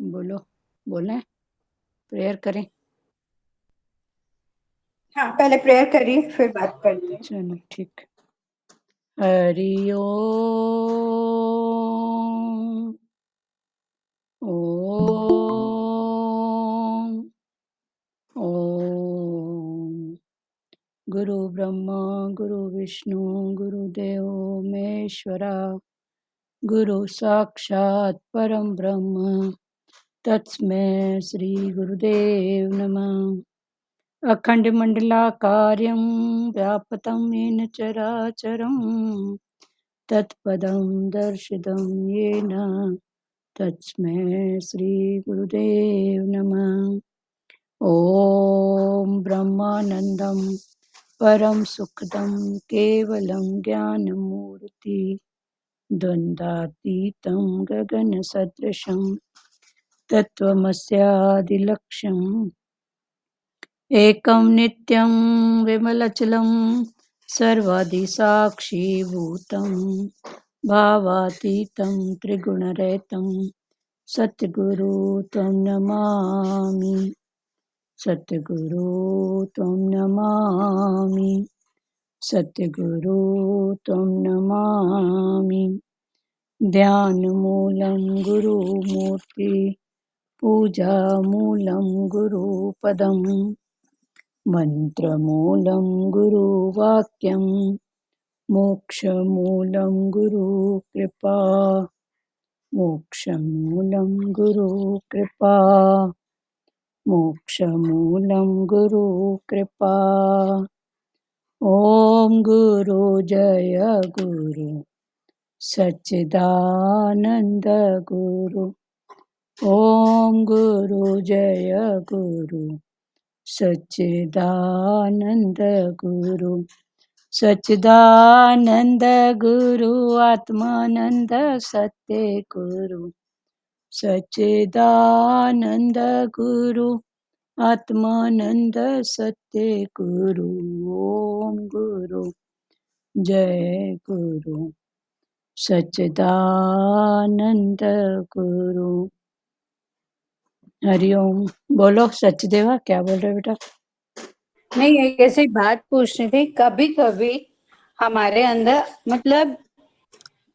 बोलो, बोलें, प्रेयर करें? हाँ, पहले प्रेयर करिए फिर बात करते हैं। चलो ठीक। हरि ओम। ओम। ओम। गुरु ब्रह्मा गुरु विष्णु गुरुदेव महेश्वरा, गुरु साक्षात् परम ब्रह्म तस्मै श्री गुरुदेव नमः। अखण्डमण्डलाकारं व्याप्तं येन चराचरं तत्पदं दर्शितं येन तस्मै श्रीगुरुदेव नमः। ॐ ब्रह्मानन्दं परं सुखदं केवलं ज्ञानमूर्ति द्वन्द्वातीतं गगनसदृशं तत्त्वमस्यादिलक्ष्यम् एकं नित्यं विमलचलं सर्वादिसाक्षीभूतं भावातीतं त्रिगुणरहितं सद्गुरु त्वं नमामि। सद्गुरु त्वं नमामि। सद्गुरु त्वं नमामि। ध्यानमूलं गुरुमूर्ति पूजामूलं गुरुपदम् मन्त्रमूलं गुरुवाक्यं मोक्षमूलं गुरुकृपा। मोक्षमूलं गुरुकृपा। मोक्षमूलं गुरुकृपा। ॐ गुरु जय गुरु सच्चिदानन्द गुरु। ॐ गुरु जय गुरु सच्चिदानंद गुरु। सच्चिदानंद गुरु आत्मानंद सत्य गुरु। सच्चिदानंद गुरु आत्मानंद सत्य गुरु। ओम गुरु जय गुरु सच्चिदानंद गुरु। हरिओम। बोलो सचदेवा, क्या बोल रहे बेटा? नहीं, ऐसी बात पूछनी थी। कभी कभी हमारे अंदर मतलब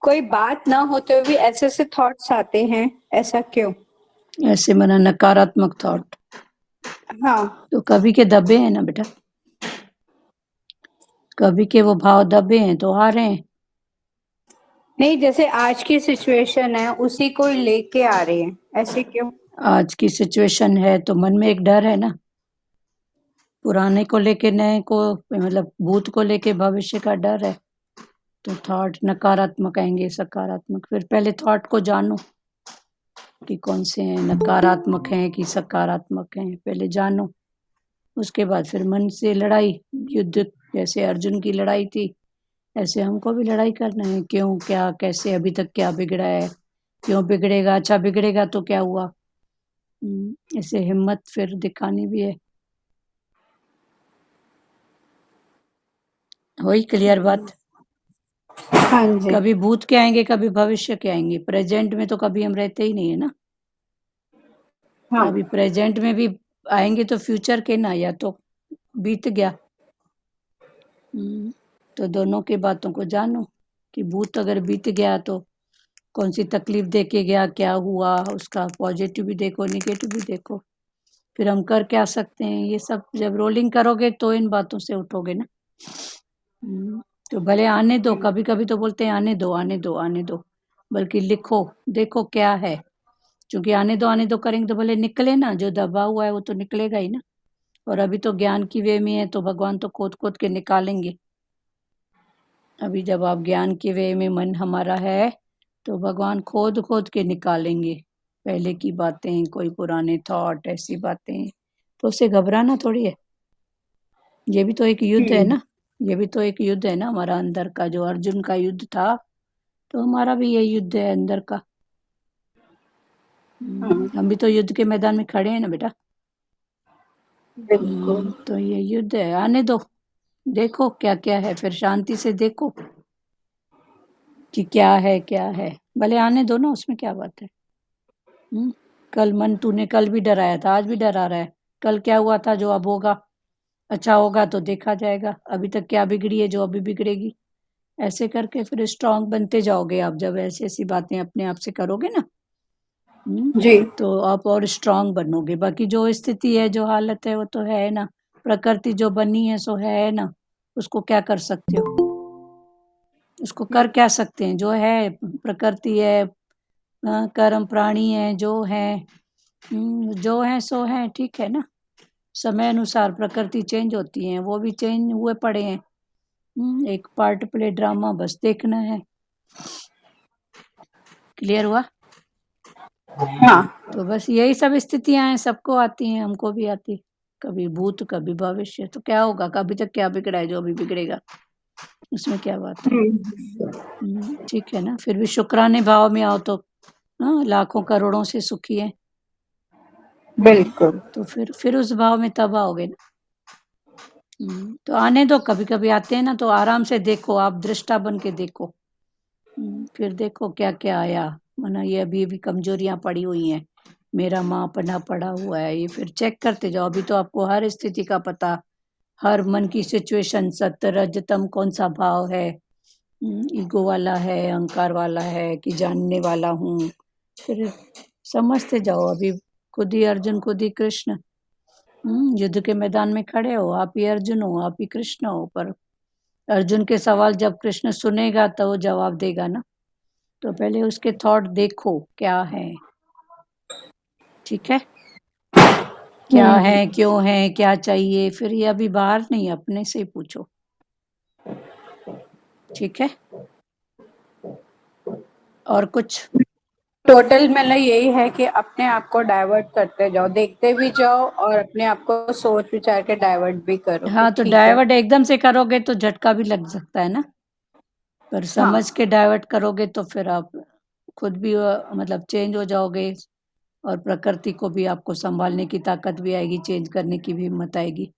कोई बात ना होते हुए भी ऐसे ऐसे थॉट्स आते हैं, ऐसा क्यों? ऐसे मना नकारात्मक थॉट हाँ। तो कभी के दबे हैं ना बेटा, कभी के वो भाव दबे हैं तो आ रहे हैं। नहीं, जैसे आज की सिचुएशन है उसी को लेके आ रहे हैं, ऐसे क्यों? आज की सिचुएशन है तो मन में एक डर है ना, पुराने को लेके नए को, मतलब भूत को लेके भविष्य का डर है, तो थॉट नकारात्मक आएंगे सकारात्मक। फिर पहले थॉट को जानो कि कौन से हैं, नकारात्मक हैं कि सकारात्मक हैं, पहले जानो। उसके बाद फिर मन से लड़ाई, युद्ध, जैसे अर्जुन की लड़ाई थी ऐसे हमको भी लड़ाई करना है। क्यों, क्या, कैसे, अभी तक क्या बिगड़ा है, क्यों बिगड़ेगा, अच्छा बिगड़ेगा तो क्या हुआ। ऐसे हिम्मत फिर दिखानी भी है। वही क्लियर बात। हाँ जी। कभी भूत के आएंगे कभी भविष्य के आएंगे, प्रेजेंट में तो कभी हम रहते ही नहीं है ना। हाँ। अभी प्रेजेंट में भी आएंगे तो फ्यूचर के ना, या तो बीत गया। तो दोनों की बातों को जानो कि भूत अगर बीत गया तो कौन सी तकलीफ दे के गया, क्या हुआ, उसका पॉजिटिव भी देखो निगेटिव भी देखो, फिर हम कर क्या सकते हैं। ये सब जब रोलिंग करोगे तो इन बातों से उठोगे ना। तो भले आने दो, कभी कभी तो बोलते हैं आने दो आने दो आने दो, बल्कि लिखो देखो क्या है। क्योंकि आने दो करेंगे तो भले निकले ना, जो दबा हुआ है वो तो निकलेगा ही ना। और अभी तो ज्ञान की वे में है तो भगवान तो खोद खोद के निकालेंगे। अभी जब आप ज्ञान के वे में मन हमारा है तो भगवान खोद खोद के निकालेंगे पहले की बातें, कोई पुराने थॉट, ऐसी बातें। तो उससे घबराना थोड़ी है। ये भी तो एक युद्ध है ना, ये भी तो एक युद्ध है ना हमारा अंदर का। जो अर्जुन का युद्ध था तो हमारा भी ये युद्ध है अंदर का। हम भी तो युद्ध के मैदान में खड़े हैं ना बेटा। बिल्कुल। तो ये युद्ध है, आने दो, देखो क्या क्या है, फिर शांति से देखो कि क्या है क्या है। भले आने दो ना, उसमें क्या बात है। कल मन तूने कल भी डराया था, आज भी डरा रहा है। कल क्या हुआ था जो अब होगा, अच्छा होगा तो देखा जाएगा। अभी तक क्या बिगड़ी है जो अभी बिगड़ेगी। ऐसे करके फिर स्ट्रांग बनते जाओगे आप, जब ऐसी ऐसी बातें अपने आप से करोगे ना। जी तो आप और स्ट्रांग बनोगे। बाकी जो स्थिति है, जो हालत है, वो तो है ना। प्रकृति जो बनी है सो है ना, उसको क्या कर सकते हो। उसको कर क्या सकते हैं, जो है प्रकृति है, कर्म प्राणी है, जो है जो है सो है, ठीक है ना। समय अनुसार प्रकृति चेंज होती है, वो भी चेंज हुए पड़े हैं। एक पार्ट प्ले ड्रामा, बस देखना है। क्लियर हुआ। हाँ। तो बस यही सब स्थितियां हैं, सबको आती हैं, हमको भी आती। कभी भूत कभी भविष्य, तो क्या होगा, कभी तक क्या बिगड़ा है जो अभी बिगड़ेगा, उसमें क्या बात है। ठीक है ना। फिर भी शुक्राने भाव में आओ तो लाखों करोड़ों से सुखी है। बिल्कुल। तो फिर उस भाव में तब आओगे ना। तो आने दो, कभी कभी आते हैं ना, तो आराम से देखो, आप दृष्टा बन के देखो। फिर देखो क्या क्या आया। माना ये अभी कमजोरियां पड़ी हुई हैं, मेरा मापना पड़ा हुआ है, ये फिर चेक करते जाओ। अभी तो आपको हर स्थिति का पता, हर मन की सिचुएशन, सत्य रजतम कौन सा भाव है, ईगो वाला है, अहंकार वाला है, कि जानने वाला हूँ। फिर समझते जाओ। अभी खुद ही अर्जुन, खुद ही कृष्ण। युद्ध के मैदान में खड़े हो, आप ही अर्जुन हो, आप ही कृष्ण हो। पर अर्जुन के सवाल जब कृष्ण सुनेगा तो वो जवाब देगा ना। तो पहले उसके थॉट देखो क्या है। ठीक है, क्या है, क्यों है, क्या चाहिए। फिर ये अभी बाहर नहीं, अपने से ही पूछो। ठीक है। और कुछ। टोटल मतलब यही है कि अपने आप को डाइवर्ट करते जाओ, देखते भी जाओ और अपने आप को सोच विचार के डाइवर्ट भी करो कि हाँ, तो ठीक है। डाइवर्ट एकदम से करोगे तो झटका भी लग सकता है ना। पर हाँ। समझ के डाइवर्ट करोगे तो फिर आप खुद भी मतलब चेंज हो जाओगे। और प्रकृति को भी आपको संभालने की ताकत भी आएगी, चेंज करने की भी हिम्मत आएगी।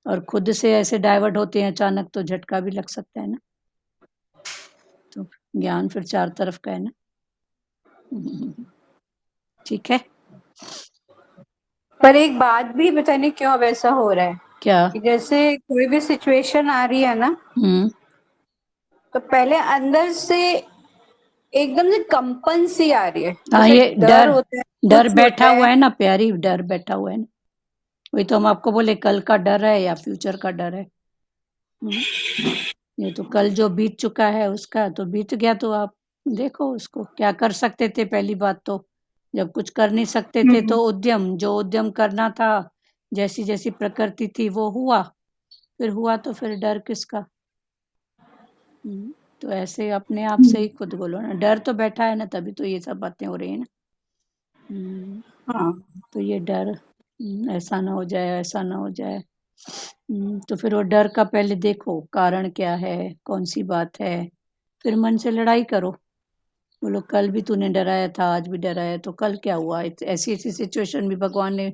और खुद से ऐसे डाइवर्ट होते हैं अचानक तो झटका भी लग सकता है ना। तो ज्ञान फिर चार तरफ का है ना। ठीक है। पर एक बात भी पता नहीं क्यों अब ऐसा हो रहा है क्या। कि जैसे कोई भी सिचुएशन आ रही है ना, हम्म। तो पहले अंदर से एकदम से कंपन सी आ रही है, हाँ, जैसे ये डर डर, होता है, डर कुछ बैठा होता हुआ है। है ना प्यारी, डर बैठा हुआ है ना। वही तो हम आपको बोले, कल का डर है या फ्यूचर का डर है। ये तो कल जो बीत चुका है उसका तो बीत गया, तो आप देखो उसको क्या कर सकते थे। पहली बात तो जब कुछ कर नहीं सकते थे तो उद्यम, जो उद्यम करना था, जैसी जैसी प्रकृति थी वो हुआ। फिर हुआ तो फिर डर किसका। तो ऐसे अपने आप से ही खुद बोलो ना, डर तो बैठा है ना, तभी तो ये सब बातें हो रही है ना। हाँ। तो ये डर, ऐसा ना हो जाए, ऐसा ना हो जाए। तो फिर वो डर का पहले देखो कारण क्या है, कौन सी बात है। फिर मन से लड़ाई करो, बोलो कल भी तूने डराया था, आज भी डराया, तो कल क्या हुआ। ऐसी ऐसी सिचुएशन भी भगवान ने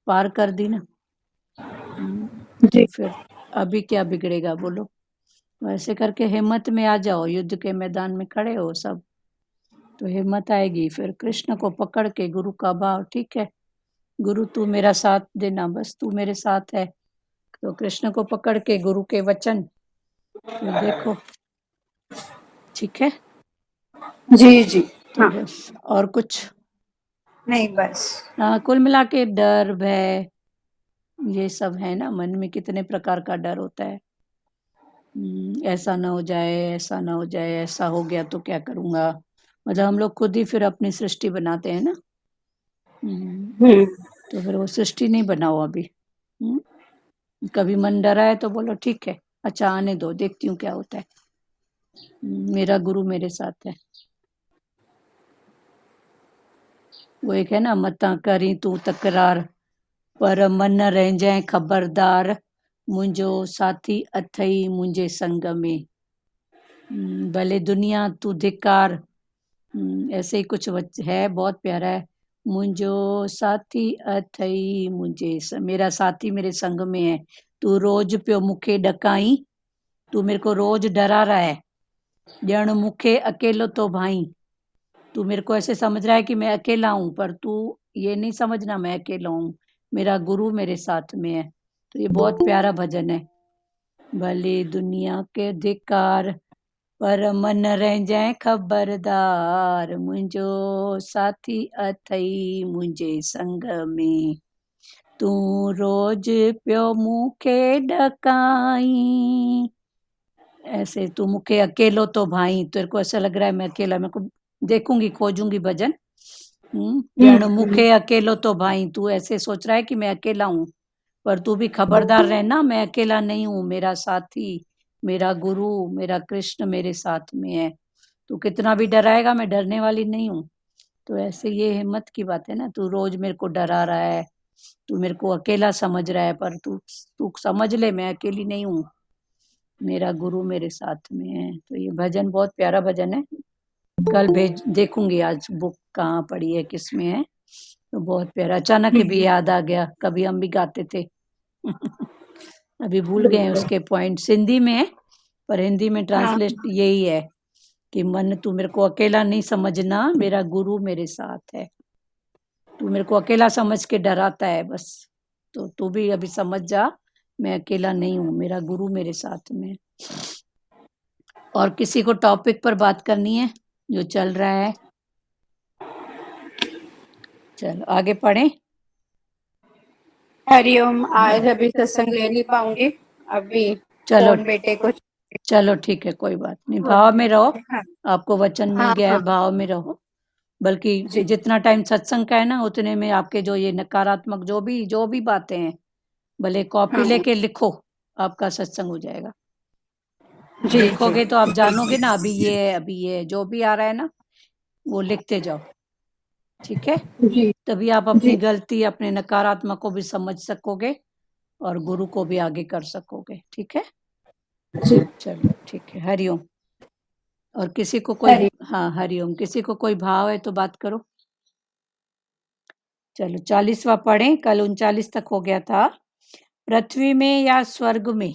पार कर दी ना। तो जी। फिर अभी क्या बिगड़ेगा बोलो। वैसे करके हिम्मत में आ जाओ, युद्ध के मैदान में खड़े हो सब, तो हिम्मत आएगी। फिर कृष्ण को पकड़ के, गुरु का भाव, ठीक है गुरु तू मेरा साथ देना, बस तू मेरे साथ है। तो कृष्ण को पकड़ के, गुरु के वचन, फिर देखो। ठीक है। जी जी। तो हाँ। बस और कुछ। नहीं बस। हाँ, कुल मिला के डर भय ये सब है ना। मन में कितने प्रकार का डर होता है। ऐसा ना हो जाए, ऐसा ना हो जाए, ऐसा हो गया तो क्या करूंगा। मतलब हम लोग खुद ही फिर अपनी सृष्टि बनाते हैं ना। हम्म, तो फिर वो सृष्टि नहीं बनाओ अभी। कभी मन डरा है तो बोलो ठीक है, अच्छा आने दो, देखती हूँ क्या होता है। मेरा गुरु मेरे साथ है। वो एक है ना, मता करी तू तकरार, पर मन न रह जाए खबरदार, मुंहिंजो साथी अथई मुंहिंजे संग में। भले दुनिया तू धिकार। ऐसे ही कुछ है, बहुत प्यारा है। मुंहिंजो साथी अथई मेरा साथी मेरे संग में है। तू रोज पियो मूंखे ॾकाई, तू मेरे को रोज डरा रहा है, ॼण मूंखे अकेलो तो भाई। तू मेरे को ऐसे समझ रहा है कि मैं अकेला हूं, पर तू ये नहीं समझना मैं अकेला हूँ, मेरा गुरु मेरे साथ में है। तो ये बहुत प्यारा भजन है। भले दुनिया के धिकार पर मन रहिजांइ ख़बरदार, मुंहिंजो साथी अथई मुंहिंजे संग में, तूं रोज पियो मूंखे ॾकाई। ऐसे तू मुखे अकेलो तो भाई, तेरे को ऐसा लग रहा है मैं अकेला, मेरे को देखूंगी, खोजूंगी भजन। ॼण मुखे अकेलो तो भाई, तू ऐसे सोच रहा है कि मैं अकेला हूँ, पर तू भी खबरदार रहना, मैं अकेला नहीं हूँ, मेरा साथी, मेरा गुरु, मेरा कृष्ण मेरे साथ में है। तू कितना भी डराएगा, मैं डरने वाली नहीं हूँ। तो ऐसे ये हिम्मत की बात है ना, तू रोज मेरे को डरा रहा है, तू मेरे को अकेला समझ रहा है, पर तू तू समझ ले मैं अकेली नहीं हूँ, मेरा गुरु मेरे साथ में है। तो ये भजन बहुत प्यारा भजन है। कल भेज देखूंगी आज बुक कहाँ पड़ी है, किसमें है। तो बहुत प्यारा, अचानक भी याद आ गया, कभी हम भी गाते थे। अभी भूल गए हैं उसके पॉइंट्स, हिंदी में है, पर हिंदी में ट्रांसलेट यही है कि मन तू मेरे को अकेला नहीं समझना, मेरा गुरु मेरे साथ है। तू मेरे को अकेला समझ के डराता है बस, तो तू भी अभी समझ जा, मैं अकेला नहीं हूँ, मेरा गुरु मेरे साथ में। और किसी को टॉपिक पर बात करनी है जो चल रहा है? चलो आगे पढ़ें। हरिओम। आज अभी सत्संग ले नहीं पाऊंगी, अभी चलो फोन बेटे को। चलो ठीक है, कोई बात नहीं, भाव में रहो, हाँ आपको वचन मिल हाँ गया है, हाँ भाव में रहो। बल्कि जी जितना टाइम सत्संग का है ना, उतने में आपके जो ये नकारात्मक जो भी बातें हैं, भले कॉपी हाँ लेके लिखो, आपका सत्संग हो जाएगा। जी जी लिखोगे तो आप जानोगे ना, अभी ये है, अभी ये है, जो भी आ रहा है ना, वो लिखते जाओ, ठीक है। जी तभी आप अपनी जी गलती, अपने नकारात्मक को भी समझ सकोगे और गुरु को भी आगे कर सकोगे, ठीक है। जी। चलो ठीक है, हरिओम। और किसी को कोई, हरि हाँ हरिओम, किसी को कोई भाव है तो बात करो। चलो 40वां पढ़ें, कल 39 तक हो गया था। पृथ्वी में या स्वर्ग में,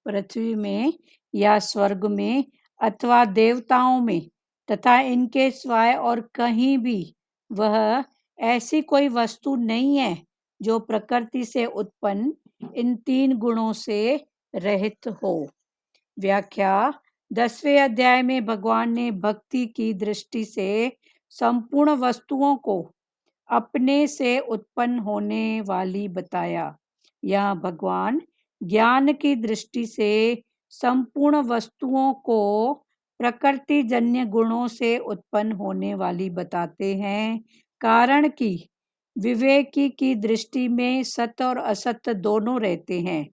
पृथ्वी में या स्वर्ग में अथवा देवताओं में तथा इनके सिवाय और कहीं भी वह ऐसी कोई वस्तु नहीं है जो प्रकृति से उत्पन्न इन 3 गुणों से रहित हो। व्याख्या, 10वें अध्याय में भगवान ने भक्ति की दृष्टि से संपूर्ण वस्तुओं को अपने से उत्पन्न होने वाली बताया। यह भगवान ज्ञान की दृष्टि से संपूर्ण वस्तुओं को प्रकृति जन्य गुणों से उत्पन्न होने वाली बताते हैं, कारण कि विवेकी की दृष्टि में सत्य और असत्य दोनों रहते हैं,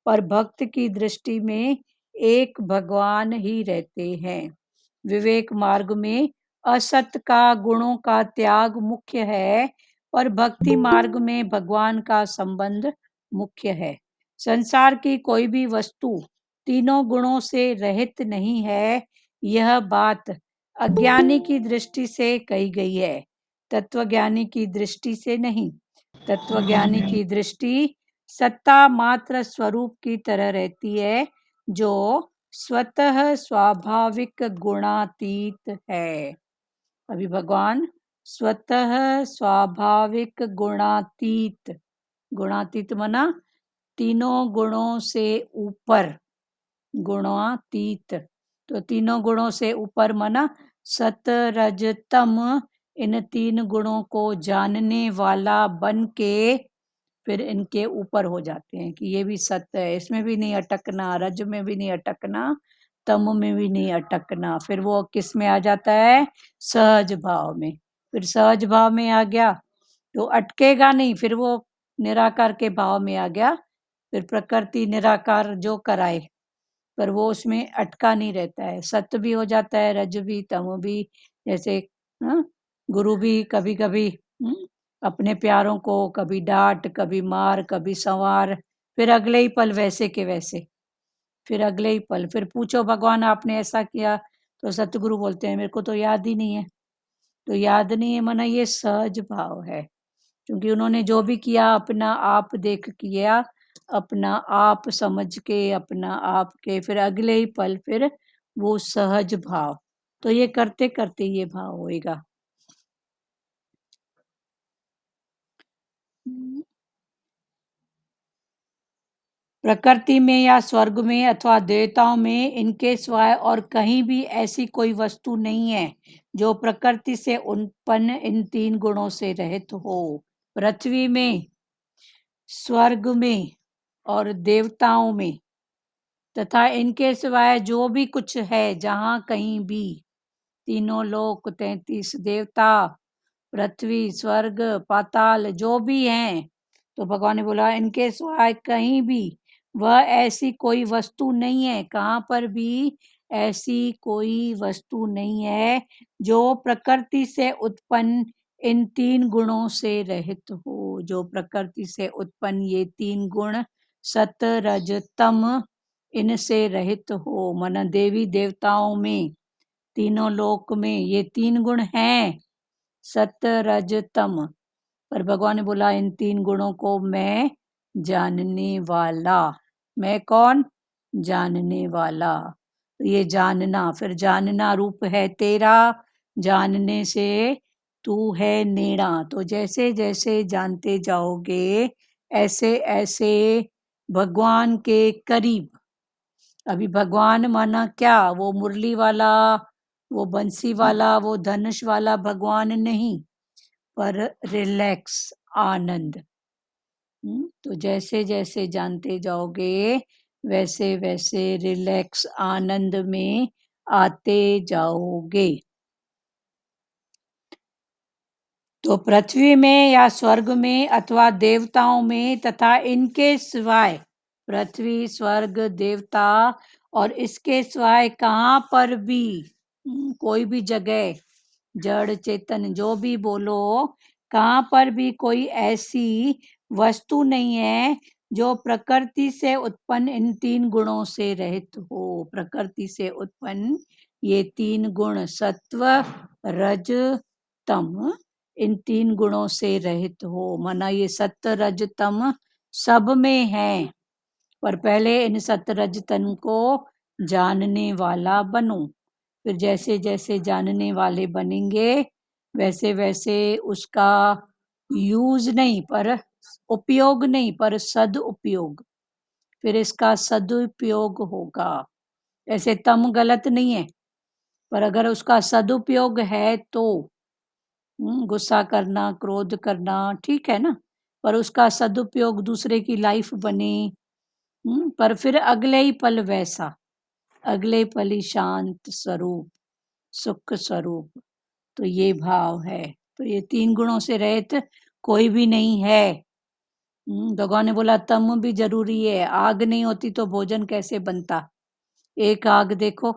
पर भक्त की दृष्टि में एक भगवान ही रहते हैं। विवेक मार्ग में असत का गुणों का त्याग मुख्य है, और भक्ति मार्ग में भगवान का संबंध मुख्य है। संसार की कोई भी वस्तु तीनों गुणों से रहित नहीं है, यह बात अज्ञानी की दृष्टि से कही गई है, तत्वज्ञानी की दृष्टि से नहीं। तत्वज्ञानी की दृष्टि सत्ता मात्र स्वरूप की तरह रहती है, जो स्वतः स्वाभाविक गुणातीत है। अभी भगवान स्वतः स्वाभाविक गुणातीत, गुणातीत मना तीनों गुणों से ऊपर, गुणातीत, तो तीनों गुणों से ऊपर मना सत रज तम, इन 3 गुणों को जानने वाला बन के फिर इनके ऊपर हो जाते हैं कि ये भी सत्य है, इसमें भी नहीं अटकना, रज में भी नहीं अटकना, तम में भी नहीं अटकना। फिर वो किस में आ जाता है? सहज भाव में। फिर सहज भाव में आ गया तो अटकेगा नहीं, फिर वो निराकार के भाव में आ गया। फिर प्रकृति निराकार जो कराए, पर वो उसमें अटका नहीं रहता है, सत्य भी हो जाता है, रज भी, तम भी। जैसे हाँ, गुरु भी कभी कभी अपने प्यारों को कभी डांट, कभी मार, कभी संवार, फिर अगले ही पल वैसे के वैसे, फिर अगले ही पल फिर पूछो भगवान आपने ऐसा किया, तो सतगुरु बोलते हैं मेरे को तो याद ही नहीं है। तो याद नहीं है मना ये सहज भाव है, क्योंकि उन्होंने जो भी किया अपना आप देख किया, अपना आप समझ के, अपना आप के, फिर अगले ही पल फिर वो सहज भाव। तो ये करते करते ये भाव होएगा। प्रकृति में या स्वर्ग में अथवा देवताओं में इनके सिवाय और कहीं भी ऐसी कोई वस्तु नहीं है जो प्रकृति से उत्पन्न इन तीन गुणों से रहित हो। पृथ्वी में, स्वर्ग में और देवताओं में तथा इनके सिवाय जो भी कुछ है, जहां कहीं भी, तीनों लोक, 33 देवता, पृथ्वी, स्वर्ग, पाताल, जो भी हैं, तो भगवान ने बोला इनके सिवाय कहीं भी वह ऐसी कोई वस्तु नहीं है, कहां पर भी ऐसी कोई वस्तु नहीं है जो प्रकृति से उत्पन्न इन तीन गुणों से रहित हो। जो प्रकृति से उत्पन्न ये तीन गुण सत रज तम इनसे रहित हो। मन देवी देवताओं में, तीनों लोक में ये तीन गुण हैं, सत रज तम। पर भगवान ने बोला इन तीन गुणों को मैं जानने वाला। मैं कौन? जानने वाला। तो ये जानना, फिर जानना रूप है तेरा, जानने से तू है नेड़ा। तो जैसे जैसे जानते जाओगे ऐसे ऐसे भगवान के करीब। अभी भगवान माना क्या? वो मुरली वाला, वो बंसी वाला, वो धनुष वाला भगवान नहीं, पर रिलैक्स, आनंद। तो जैसे जैसे जानते जाओगे वैसे वैसे रिलैक्स आनंद में आते जाओगे। तो पृथ्वी में या स्वर्ग में अथवा देवताओं में तथा इनके सिवाय, पृथ्वी, स्वर्ग, देवता और इसके सिवाय कहाँ पर भी, कोई भी जगह, जड़ चेतन जो भी बोलो, कहाँ पर भी कोई ऐसी वस्तु नहीं है जो प्रकृति से उत्पन्न इन तीन गुणों से रहित हो। प्रकृति से उत्पन्न ये तीन गुण सत्व रज तम, इन तीन गुणों से रहित हो। माना ये सत्व रज तम सब में है, पर पहले इन सत्व रज तम को जानने वाला बनो। फिर जैसे जैसे जानने वाले बनेंगे वैसे वैसे उसका यूज नहीं, पर उपयोग नहीं, पर सदुपयोग, फिर इसका सदुपयोग होगा। ऐसे तम गलत नहीं है, पर अगर उसका सदुपयोग है तो गुस्सा करना, क्रोध करना ठीक है ना, पर उसका सदुपयोग दूसरे की लाइफ बने, पर फिर अगले ही पल वैसा, अगले पल ही शांत स्वरूप, सुख स्वरूप। तो ये भाव है। तो ये तीन गुणों से रहित कोई भी नहीं है। भगवान ने बोला तम भी जरूरी है, आग नहीं होती तो भोजन कैसे बनता। एक आग देखो,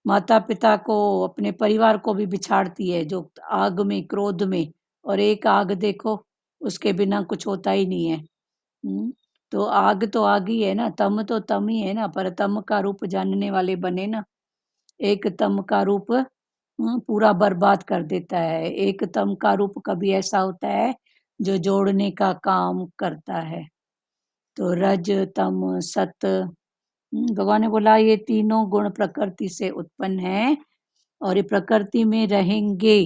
माता पिता को, अपने परिवार को भी बिछाड़ती है जो आग में, क्रोध में, और एक आग देखो उसके बिना कुछ होता ही नहीं है। तो आग ही है ना, तम तो तम ही है ना, पर तम का रूप जानने वाले बने ना। एक तम का रूप पूरा बर्बाद कर देता है, एक तम का रूप कभी ऐसा होता है जो जोड़ने का काम करता है। तो रज तम सत, भगवान ने बोला ये तीनों गुण प्रकृति से उत्पन्न है और ये प्रकृति में रहेंगे।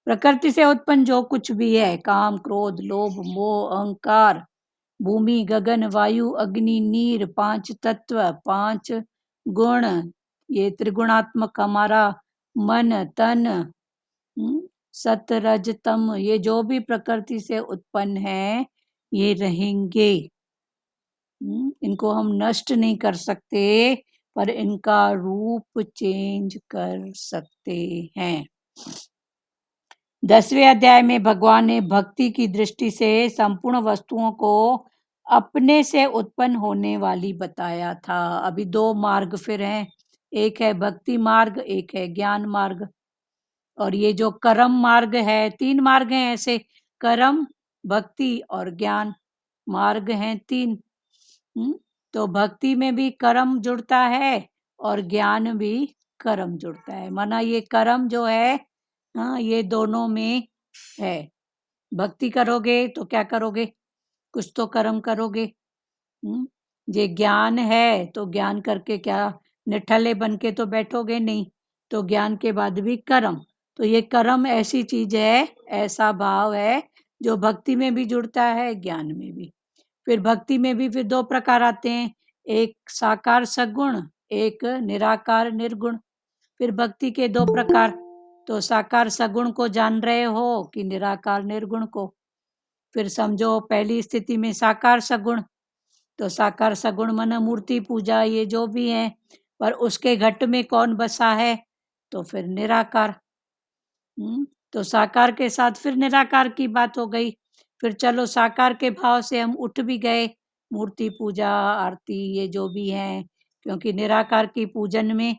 प्रकृति से उत्पन्न जो कुछ भी है, काम, क्रोध, लोभ, मोह, अहंकार, भूमि, गगन, वायु, अग्नि, नीर, पांच तत्व, पांच गुण, ये त्रिगुणात्मक हमारा मन, तन, सत रज तम, ये जो भी प्रकृति से उत्पन्न है ये रहेंगे। इनको हम नष्ट नहीं कर सकते, पर इनका रूप चेंज कर सकते हैं। 10वें अध्याय में भगवान ने भक्ति की दृष्टि से संपूर्ण वस्तुओं को अपने से उत्पन्न होने वाली बताया था। अभी दो मार्ग फिर हैं, एक है भक्ति मार्ग, एक है ज्ञान मार्ग। और ये जो कर्म मार्ग है, तीन मार्ग हैं ऐसे, कर्म, भक्ति और ज्ञान, मार्ग हैं तीन। तो भक्ति में भी कर्म जुड़ता है और ज्ञान भी कर्म जुड़ता है। माना ये कर्म जो है, ये दोनों में है। भक्ति करोगे तो क्या करोगे? कुछ तो कर्म करोगे। ये ज्ञान है तो ज्ञान करके क्या निठल्ले बन के तो बैठोगे नहीं, तो ज्ञान के बाद भी कर्म। तो ये कर्म ऐसी चीज है, ऐसा भाव है जो भक्ति में भी जुड़ता है, ज्ञान में भी। फिर भक्ति में भी फिर 2 प्रकार आते हैं, एक साकार सगुण, एक निराकार निर्गुण। फिर भक्ति के 2 प्रकार, तो साकार सगुण को जान रहे हो कि निराकार निर्गुण को। फिर समझो पहली स्थिति में साकार सगुण, तो साकार सगुण माना मूर्ति पूजा ये जो भी है, पर उसके घट में कौन बसा है, तो फिर निराकार। तो साकार के साथ फिर निराकार की बात हो गई। फिर चलो साकार के भाव से हम उठ भी गए, मूर्ति पूजा आरती ये जो भी है, क्योंकि निराकार की पूजन में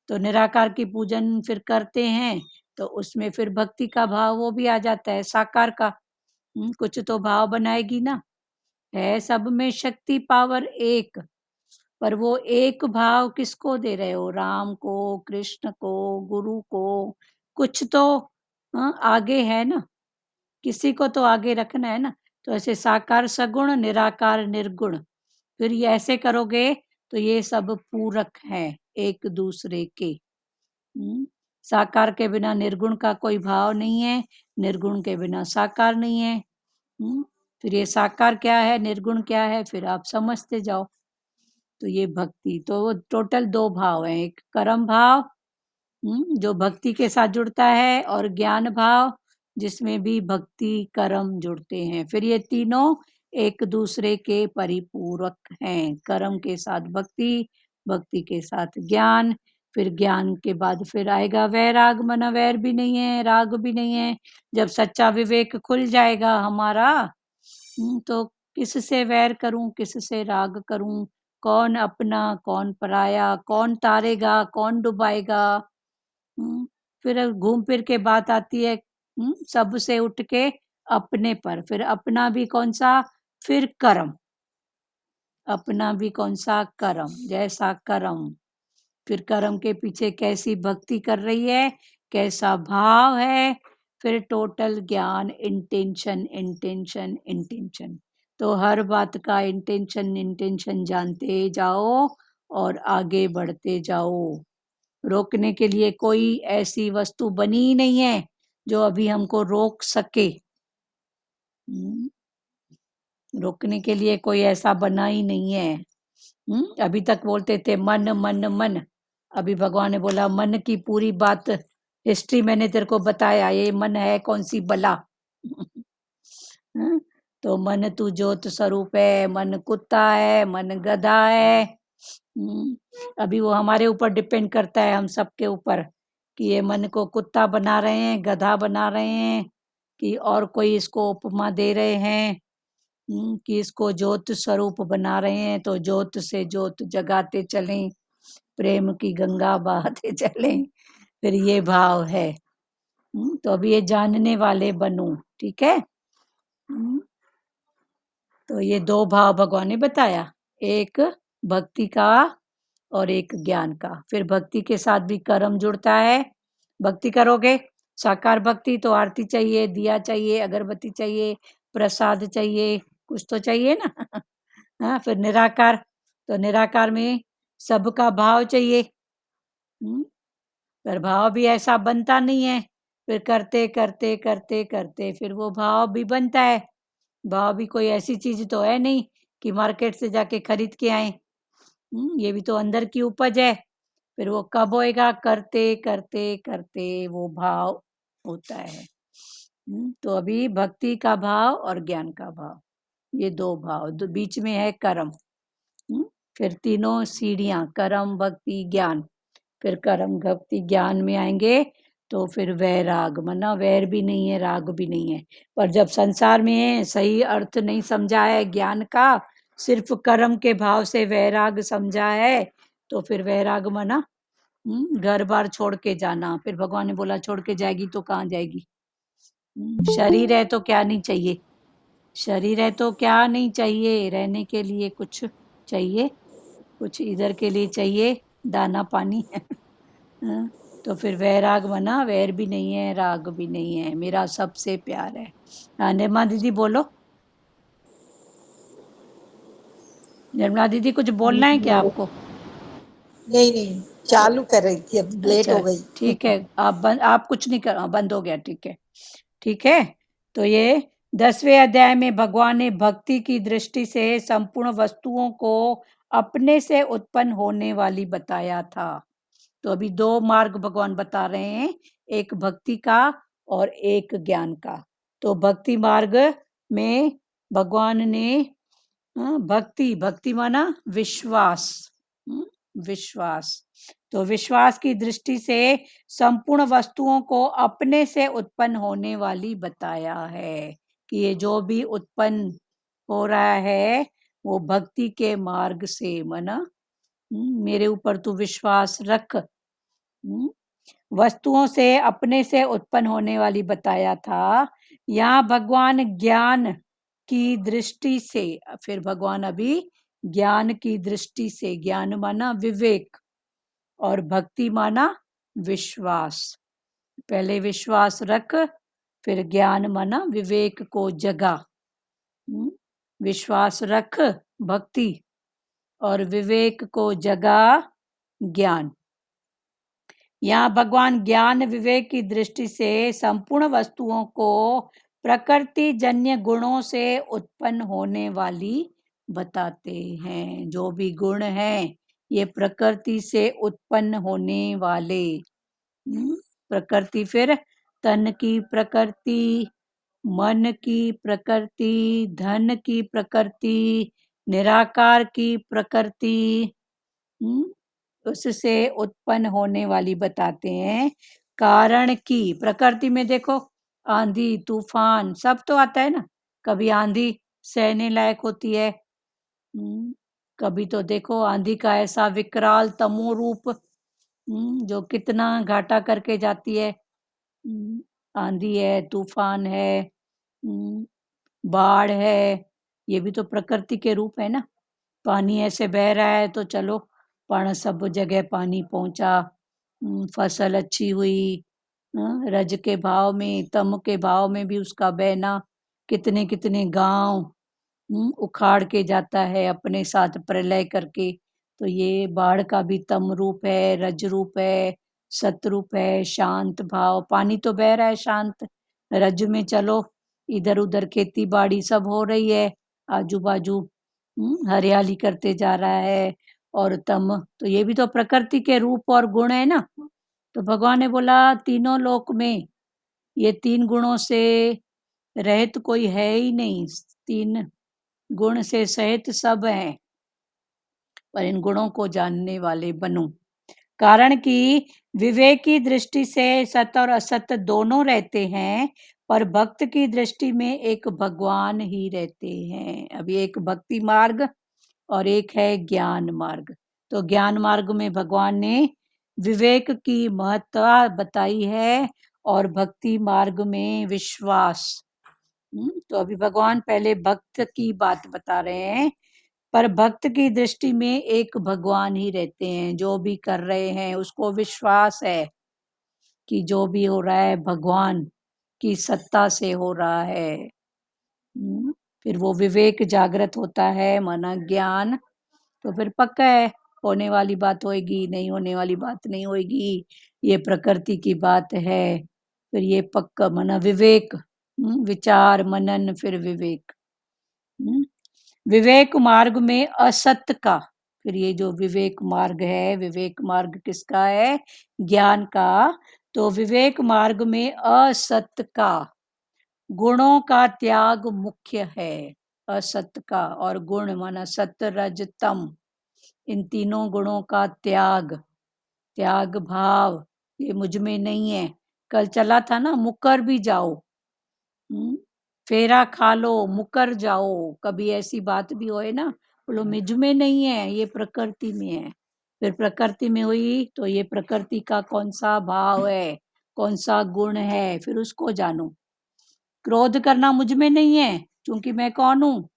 तो निराकार की पूजन फिर करते हैं, तो उसमें फिर भक्ति का भाव वो भी आ जाता है साकार का। कुछ तो भाव बनाएगी ना, है सब में शक्ति पावर एक, पर वो एक भाव किसको दे रहे हो, राम को, कृष्ण को, गुरु को, कुछ तो आगे है ना, किसी को तो आगे रखना है ना। तो ऐसे साकार सगुण, निराकार निर्गुण, फिर ये ऐसे करोगे तो ये सब पूरक हैं एक दूसरे के। साकार के बिना निर्गुण का कोई भाव नहीं है, निर्गुण के बिना साकार नहीं है। फिर ये साकार क्या है, निर्गुण क्या है, फिर आप समझते जाओ। तो ये भक्ति तो टोटल 2 भाव हैं, एक कर्म भाव जो भक्ति के साथ जुड़ता है, और ज्ञान भाव जिसमें भी भक्ति कर्म जुड़ते हैं। फिर ये तीनों एक दूसरे के परिपूरक हैं, कर्म के साथ भक्ति, भक्ति के साथ ज्ञान, फिर ज्ञान के बाद फिर आएगा वैराग, मना वैर भी नहीं है, राग भी नहीं है। जब सच्चा विवेक खुल जाएगा हमारा, तो किससे वैर करूं, किससे राग करूं, कौन अपना कौन पराया, कौन तारेगा कौन डुबाएगा। फिर घूम फिर के बात आती है सबसे उठ के अपने पर, फिर अपना भी कौन सा, फिर कर्म, अपना भी कौन सा, कर्म, जैसा कर्म, फिर कर्म के पीछे कैसी भक्ति कर रही है, कैसा भाव है, फिर टोटल ज्ञान, इंटेंशन इंटेंशन इंटेंशन। तो हर बात का इंटेंशन इंटेंशन जानते जाओ और आगे बढ़ते जाओ। रोकने के लिए कोई ऐसी वस्तु बनी ही नहीं है जो अभी हमको रोक सके। रोकने के लिए कोई ऐसा बना ही नहीं है। अभी तक बोलते थे मन मन मन, अभी भगवान ने बोला मन की पूरी बात हिस्ट्री मैंने तेरे को बताया, ये मन है कौन सी बला। तो मन तू ज्योत स्वरूप है, मन कुत्ता है, मन गधा है। अभी वो हमारे ऊपर डिपेंड करता है, हम सबके ऊपर, कि ये मन को कुत्ता बना रहे हैं, गधा बना रहे हैं, कि और कोई इसको उपमा दे रहे हैं कि इसको ज्योत स्वरूप बना रहे हैं। तो ज्योत से ज्योत जगाते चलें, प्रेम की गंगा बहाते चलें, फिर ये भाव है। तो अभी ये जानने वाले बनो, ठीक है। तो ये 2 भाव भगवान ने बताया, एक भक्ति का और एक ज्ञान का। फिर भक्ति के साथ भी कर्म जुड़ता है, भक्ति करोगे, साकार भक्ति तो आरती चाहिए, दिया चाहिए, अगरबत्ती चाहिए, प्रसाद चाहिए, कुछ तो चाहिए ना। हाँ, फिर निराकार, तो निराकार में सबका भाव चाहिए। पर भाव भी ऐसा बनता नहीं है, फिर करते करते करते करते फिर वो भाव भी बनता है। भाव भी कोई ऐसी चीज तो है नहीं कि मार्केट से जाके खरीद के आए। ये भी तो अंदर की उपज है। फिर वो कब होएगा, करते करते करते वो भाव होता है। तो अभी भक्ति का भाव और ज्ञान का भाव, ये 2 भाव, बीच में है कर्म। फिर तीनों सीढ़ियां, कर्म भक्ति ज्ञान। फिर कर्म भक्ति ज्ञान में आएंगे तो फिर वैराग, मना वैर भी नहीं है, राग भी नहीं है। पर जब संसार में सही अर्थ नहीं समझा है ज्ञान का, सिर्फ कर्म के भाव से वैराग समझा है, तो फिर वैराग मना घर बार छोड़ के जाना। फिर भगवान ने बोला छोड़ के जाएगी तो कहाँ जाएगी। शरीर है तो क्या नहीं चाहिए, शरीर है तो क्या नहीं चाहिए, रहने के लिए कुछ चाहिए, कुछ इधर के लिए चाहिए, दाना पानी। तो फिर वैराग बना, वैर भी नहीं है, राग भी नहीं है, मेरा सबसे प्यार है। हाँ निर्मला दीदी बोलो। निर्मला दीदी कुछ बोलना है क्या आपको? नहीं नहीं, चालू कर रही थी, अब लेट अच्छा हो गई। ठीक है, आप कुछ नहीं कर, बंद हो गया, ठीक है ठीक है। तो ये 10वें अध्याय में भगवान ने भक्ति की दृष्टि से संपूर्ण वस्तुओं को अपने से उत्पन्न होने वाली बताया था। तो अभी 2 मार्ग भगवान बता रहे हैं, एक भक्ति का और एक ज्ञान का। तो भक्ति मार्ग में भगवान ने भक्ति माना विश्वास, विश्वास। तो विश्वास की दृष्टि से संपूर्ण वस्तुओं को अपने से उत्पन्न होने वाली बताया है कि ये जो भी उत्पन्न हो रहा है वो भक्ति के मार्ग से, माना मेरे ऊपर तू विश्वास रख। वस्तुओं से अपने से उत्पन्न होने वाली बताया था। यहाँ भगवान ज्ञान की दृष्टि से, फिर भगवान अभी ज्ञान की दृष्टि से, ज्ञान माना विवेक और भक्ति माना विश्वास। पहले विश्वास रख, फिर ज्ञान माना विवेक को जगा। विश्वास रख भक्ति और विवेक को जगा ज्ञान। यहाँ भगवान ज्ञान विवेक की दृष्टि से संपूर्ण वस्तुओं को प्रकृति जन्य गुणों से उत्पन्न होने वाली बताते हैं। जो भी गुण हैं ये प्रकृति से उत्पन्न होने वाले। प्रकृति, फिर तन की प्रकृति, मन की प्रकृति, धन की प्रकृति, निराकार की प्रकृति, उससे उत्पन्न होने वाली बताते हैं। कारण की प्रकृति में देखो, आंधी तूफान सब तो आता है ना। कभी आंधी सहने लायक होती है, कभी तो देखो आंधी का ऐसा विकराल तमो रूप जो कितना घाटा करके जाती है। आंधी है, तूफान है, बाढ़ है, ये भी तो प्रकृति के रूप है ना। पानी ऐसे बह रहा है तो चलो पण सब जगह पानी पहुंचा, फसल अच्छी हुई, रज के भाव में, तम के भाव में भी उसका बहना कितने कितने गांव उखाड़ के जाता है अपने साथ प्रलय करके। तो ये बाढ़ का भी तम रूप है, रज रूप है, सत रूप है, शांत भाव। पानी तो बह रहा है शांत, रज में चलो इधर उधर खेती बाड़ी सब हो रही है, आजू बाजू हरियाली करते जा रहा है। और तम, तो ये भी तो प्रकृति के रूप और गुण है ना। तो भगवान ने बोला तीनों लोक में ये 3 गुणों से रहित कोई है ही नहीं। 3 गुण से सहित सब हैं, पर इन गुणों को जानने वाले बनो। कारण कि विवेक की दृष्टि से सत और असत दोनों रहते हैं, पर भक्त की दृष्टि में एक भगवान ही रहते हैं। अभी एक भक्ति मार्ग और एक है ज्ञान मार्ग। तो ज्ञान मार्ग में भगवान ने विवेक की महत्ता बताई है और भक्ति मार्ग में विश्वास। तो अभी भगवान पहले भक्त की बात बता रहे हैं, पर भक्त की दृष्टि में एक भगवान ही रहते हैं। जो भी कर रहे हैं उसको विश्वास है कि जो भी हो रहा है भगवान की सत्ता से हो रहा है। फिर वो विवेक जागृत होता है, माना ज्ञान। तो फिर पक्का है होने वाली बात होएगी, नहीं होने वाली बात नहीं होएगी, ये प्रकृति की बात है। फिर ये पक्का माना विवेक, विचार मनन, फिर विवेक। विवेक मार्ग में असत का, फिर ये जो विवेक मार्ग है, विवेक मार्ग किसका है? ज्ञान का। तो विवेक मार्ग में असत का, गुणों का त्याग मुख्य है। असत का, और गुण माना सत रज तम, इन तीनों गुणों का त्याग, त्याग भाव, ये मुझ में नहीं है। कल चला था ना, मुकर भी जाओ, फेरा खा लो, मुकर जाओ। कभी ऐसी बात भी होए ना, बोलो मुझ में नहीं है, ये प्रकृति में है। फिर प्रकृति में हुई तो ये प्रकृति का कौन सा भाव है, कौन सा गुण है, फिर उसको जानो। क्रोध करना मुझ में नहीं है, क्योंकि मैं कौन हूँ।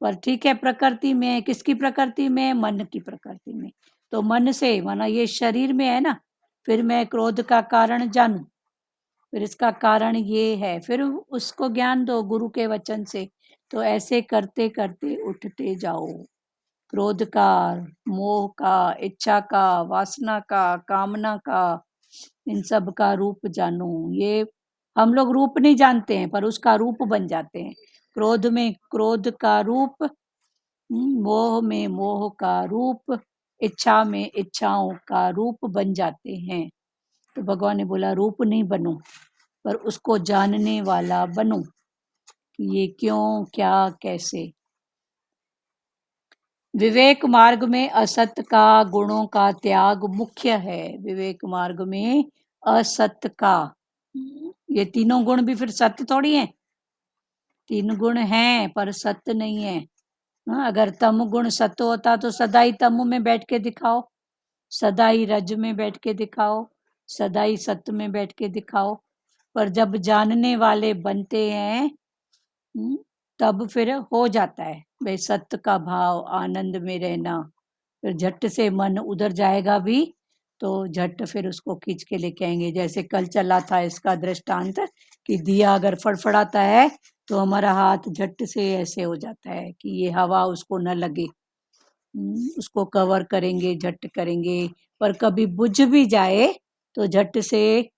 पर ठीक है, प्रकृति में, किसकी प्रकृति में? मन की प्रकृति में। तो मन से माना ये शरीर में है ना, फिर मैं क्रोध का कारण जानूं, फिर इसका कारण ये है, फिर उसको ज्ञान दो गुरु के वचन से। तो ऐसे करते करते उठते जाओ। क्रोध का, मोह का, इच्छा का, वासना का, कामना का, इन सब का रूप जानो। ये हम लोग रूप नहीं जानते हैं पर उसका रूप बन जाते हैं। क्रोध में क्रोध का रूप, मोह में मोह का रूप, इच्छा में इच्छाओं का रूप बन जाते हैं। तो भगवान ने बोला रूप नहीं बनो, पर उसको जानने वाला बनो कि ये क्यों, क्या, कैसे। विवेक मार्ग में असत का गुणों का त्याग मुख्य है। विवेक मार्ग में असत का, ये तीनों गुण भी फिर सत्य थोड़ी हैं। तीन गुण हैं पर सत्य नहीं है। हाँ, अगर तम गुण सत्य होता तो सदा ही तम में बैठ के दिखाओ, सदा ही रज में बैठ के दिखाओ, सदा ही सत्य में बैठ के दिखाओ। पर जब जानने वाले बनते हैं, तब फिर हो जाता है भाई सत्य का भाव, आनंद में रहना। फिर झट से मन उधर जाएगा भी तो झट फिर उसको खींच के लेके आएंगे। जैसे कल चला था इसका दृष्टांत कि दिया अगर फड़फड़ाता है तो हमारा हाथ झट से ऐसे हो जाता है कि ये हवा उसको न लगे, उसको कवर करेंगे, झट करेंगे। पर कभी बुझ भी जाए तो झट से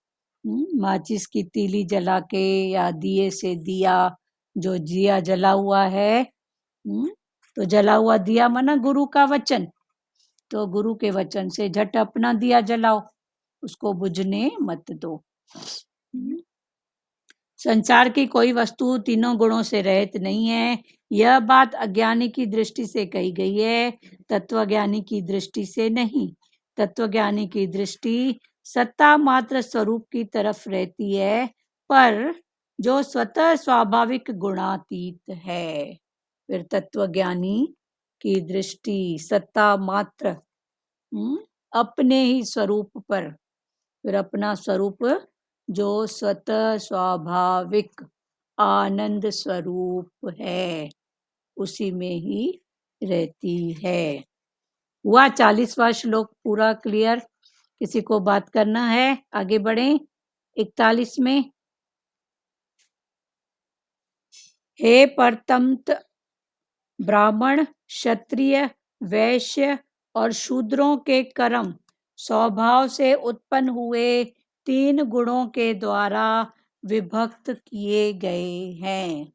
माचिस की तीली जला के या दिए से दिया, जो दिया जला हुआ है, तो जला हुआ दिया माना गुरु का वचन, तो गुरु के वचन से झट अपना दिया जलाओ, उसको बुझने मत दो। संसार की कोई वस्तु तीनों गुणों से रहित नहीं है। यह बात अज्ञानी की दृष्टि से कही गई है, तत्वज्ञानी की दृष्टि से नहीं। तत्वज्ञानी की दृष्टि सत्ता मात्र स्वरूप की तरफ रहती है, पर जो स्वतः स्वाभाविक गुणातीत है। फिर तत्वज्ञानी की दृष्टि सत्ता मात्र, अपने ही स्वरूप पर, फिर अपना स्वरूप जो स्वतः स्वाभाविक आनंद स्वरूप है उसी में ही रहती है। हुआ 40वां श्लोक पूरा क्लियर? किसी को बात करना है? आगे बढ़े 41 में। हे परतंत्र ब्राह्मण, क्षत्रिय, वैश्य और शूद्रों के कर्म स्वभाव से उत्पन्न हुए 3 गुणों के द्वारा विभक्त किए गए हैं।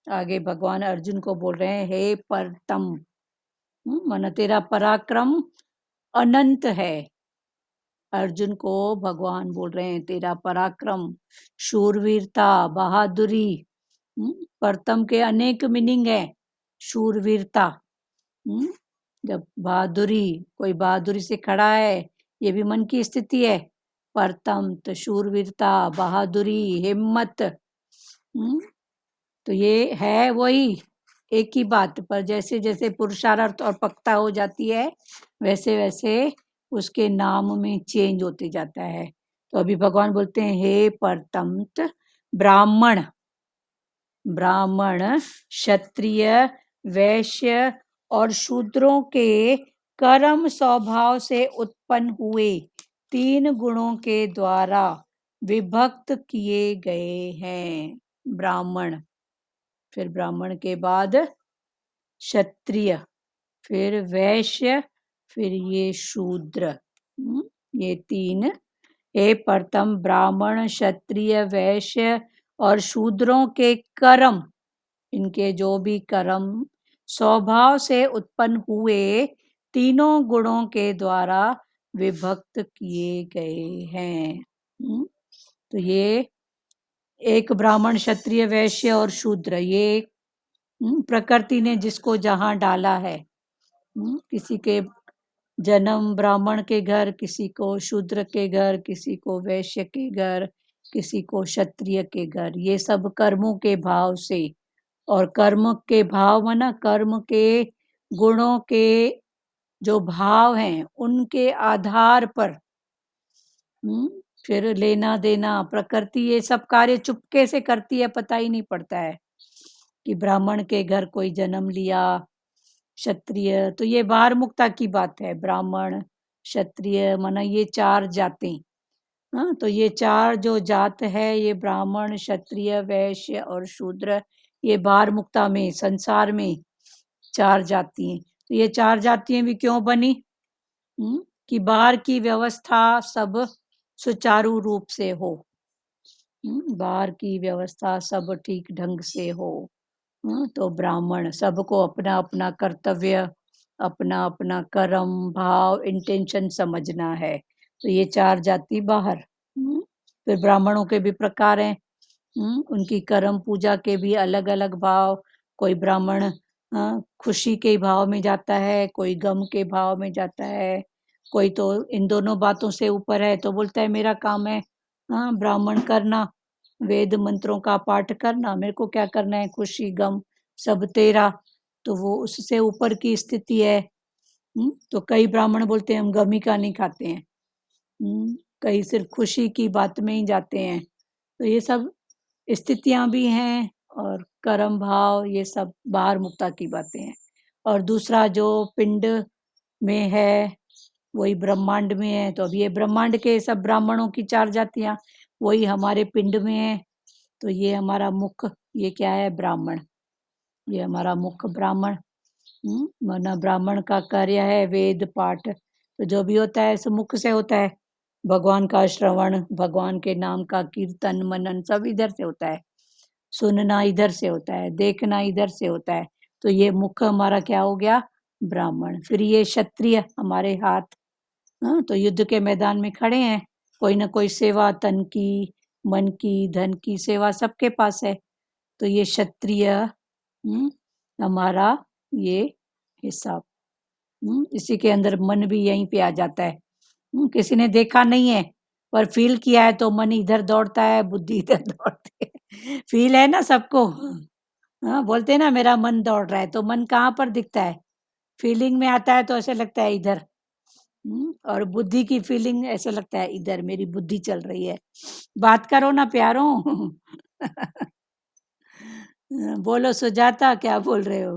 आगे भगवान अर्जुन को बोल रहे हैं, हे परतम, माना तेरा पराक्रम अनंत है। अर्जुन को भगवान बोल रहे हैं तेरा पराक्रम, शूरवीरता, बहादुरी। परतम के अनेक मीनिंग है। शूरवीरता, जब बहादुरी, कोई बहादुरी से खड़ा है, ये भी मन की स्थिति है। परतम तो शूरवीरता, बहादुरी, हिम्मत। तो ये है वही एक ही बात, पर जैसे जैसे पुरुषार्थ और पक्ता हो जाती है वैसे वैसे उसके नाम में चेंज होते जाता है। तो अभी भगवान बोलते हैं, हे परतंत्र ब्राह्मण, ब्राह्मण, क्षत्रिय, वैश्य और शूद्रों के कर्म स्वभाव से उत्पन्न हुए 3 गुणों के द्वारा विभक्त किए गए हैं। ब्राह्मण, फिर ब्राह्मण के बाद क्षत्रिय, फिर वैश्य, फिर ये शूद्र। ये 3। हे प्रथम ब्राह्मण, क्षत्रिय, वैश्य और शूद्रों के कर्म, इनके जो भी कर्म स्वभाव से उत्पन्न हुए 3 गुणों के द्वारा विभक्त किए गए हैं। तो ये एक ब्राह्मण, क्षत्रिय, वैश्य और शूद्र, ये प्रकृति ने जिसको जहाँ डाला है। किसी के जन्म ब्राह्मण के घर, किसी को शूद्र के घर, किसी को वैश्य के घर, किसी को क्षत्रिय के घर। ये सब कर्मों के भाव से, और कर्म के भाव माना कर्म के गुणों के जो भाव हैं उनके आधार पर फिर लेना देना। प्रकृति ये सब कार्य चुपके से करती है, पता ही नहीं पड़ता है कि ब्राह्मण के घर कोई जन्म लिया, क्षत्रिय, तो ये बाहर मुक्ता की बात है। ब्राह्मण, क्षत्रिय माना ये 4 जातें। हाँ, तो ये 4 जो जात है, ये ब्राह्मण, क्षत्रिय, वैश्य और शूद्र, ये बाहर मुक्ता में, संसार में 4 जाति हैं। तो ये 4 जातियां भी क्यों बनी? कि बाहर की व्यवस्था सब सुचारू रूप से हो। बाहर की व्यवस्था सब ठीक ढंग से हो। तो ब्राह्मण सबको अपना-अपना कर्तव्य, अपना-अपना कर्म, भाव, इंटेंशन समझना है। तो ये 4 जाति बाहर। फिर ब्राह्मणों के भी प्रकार हैं। उनकी कर्म पूजा के भी अलग-अलग भाव। कोई ब्राह्मण खुशी के भाव में जाता है, कोई गम के भाव में जाता है, कोई तो इन दोनों बातों से ऊपर है तो बोलता है मेरा काम है ब्राह्मण करना, वेद मंत्रों का पाठ करना, मेरे को क्या करना है, खुशी गम सब तेरा। तो वो उससे ऊपर की स्थिति है। तो कई ब्राह्मण बोलते हैं हम गमी का नहीं खाते हैं। कई सिर्फ खुशी की बात में ही जाते हैं। तो ये सब स्थितियां भी हैं और कर्म भाव ये सब बाहर मुक्ता की बातें हैं। और दूसरा जो पिंड में है वही ब्रह्मांड में है। तो अब ये ब्रह्मांड के सब ब्राह्मणों की 4 जातियां वही हमारे पिंड में है। तो ये हमारा मुख्य ये क्या है ब्राह्मण, ये हमारा मुख्य ब्राह्मण। वरना ब्राह्मण का कार्य है वेद पाठ। तो जो भी होता है सो मुख से होता है। भगवान का श्रवण, भगवान के नाम का कीर्तन मनन सब इधर से होता है। सुनना इधर से होता है, देखना इधर से होता है। तो ये मुख हमारा क्या हो गया ब्राह्मण। फिर ये क्षत्रिय हमारे हाथ। तो युद्ध के मैदान में खड़े हैं, कोई ना कोई सेवा तन की, मन की, धन की सेवा सबके पास है। तो ये क्षत्रिय हमारा ये हिसाब। इसी के अंदर मन भी यहीं पे आ जाता है। किसी ने देखा नहीं है पर फील किया है तो मन इधर दौड़ता है, बुद्धि इधर दौड़ती है। फील है ना सबको। बोलते हैं ना मेरा मन दौड़ रहा है, तो मन कहाँ पर दिखता है? फीलिंग में आता है तो ऐसे लगता है इधर। और बुद्धि की फीलिंग ऐसे लगता है इधर मेरी बुद्धि चल रही है। बात करो ना प्यारों। बोलो सुजाता क्या बोल रहे हो?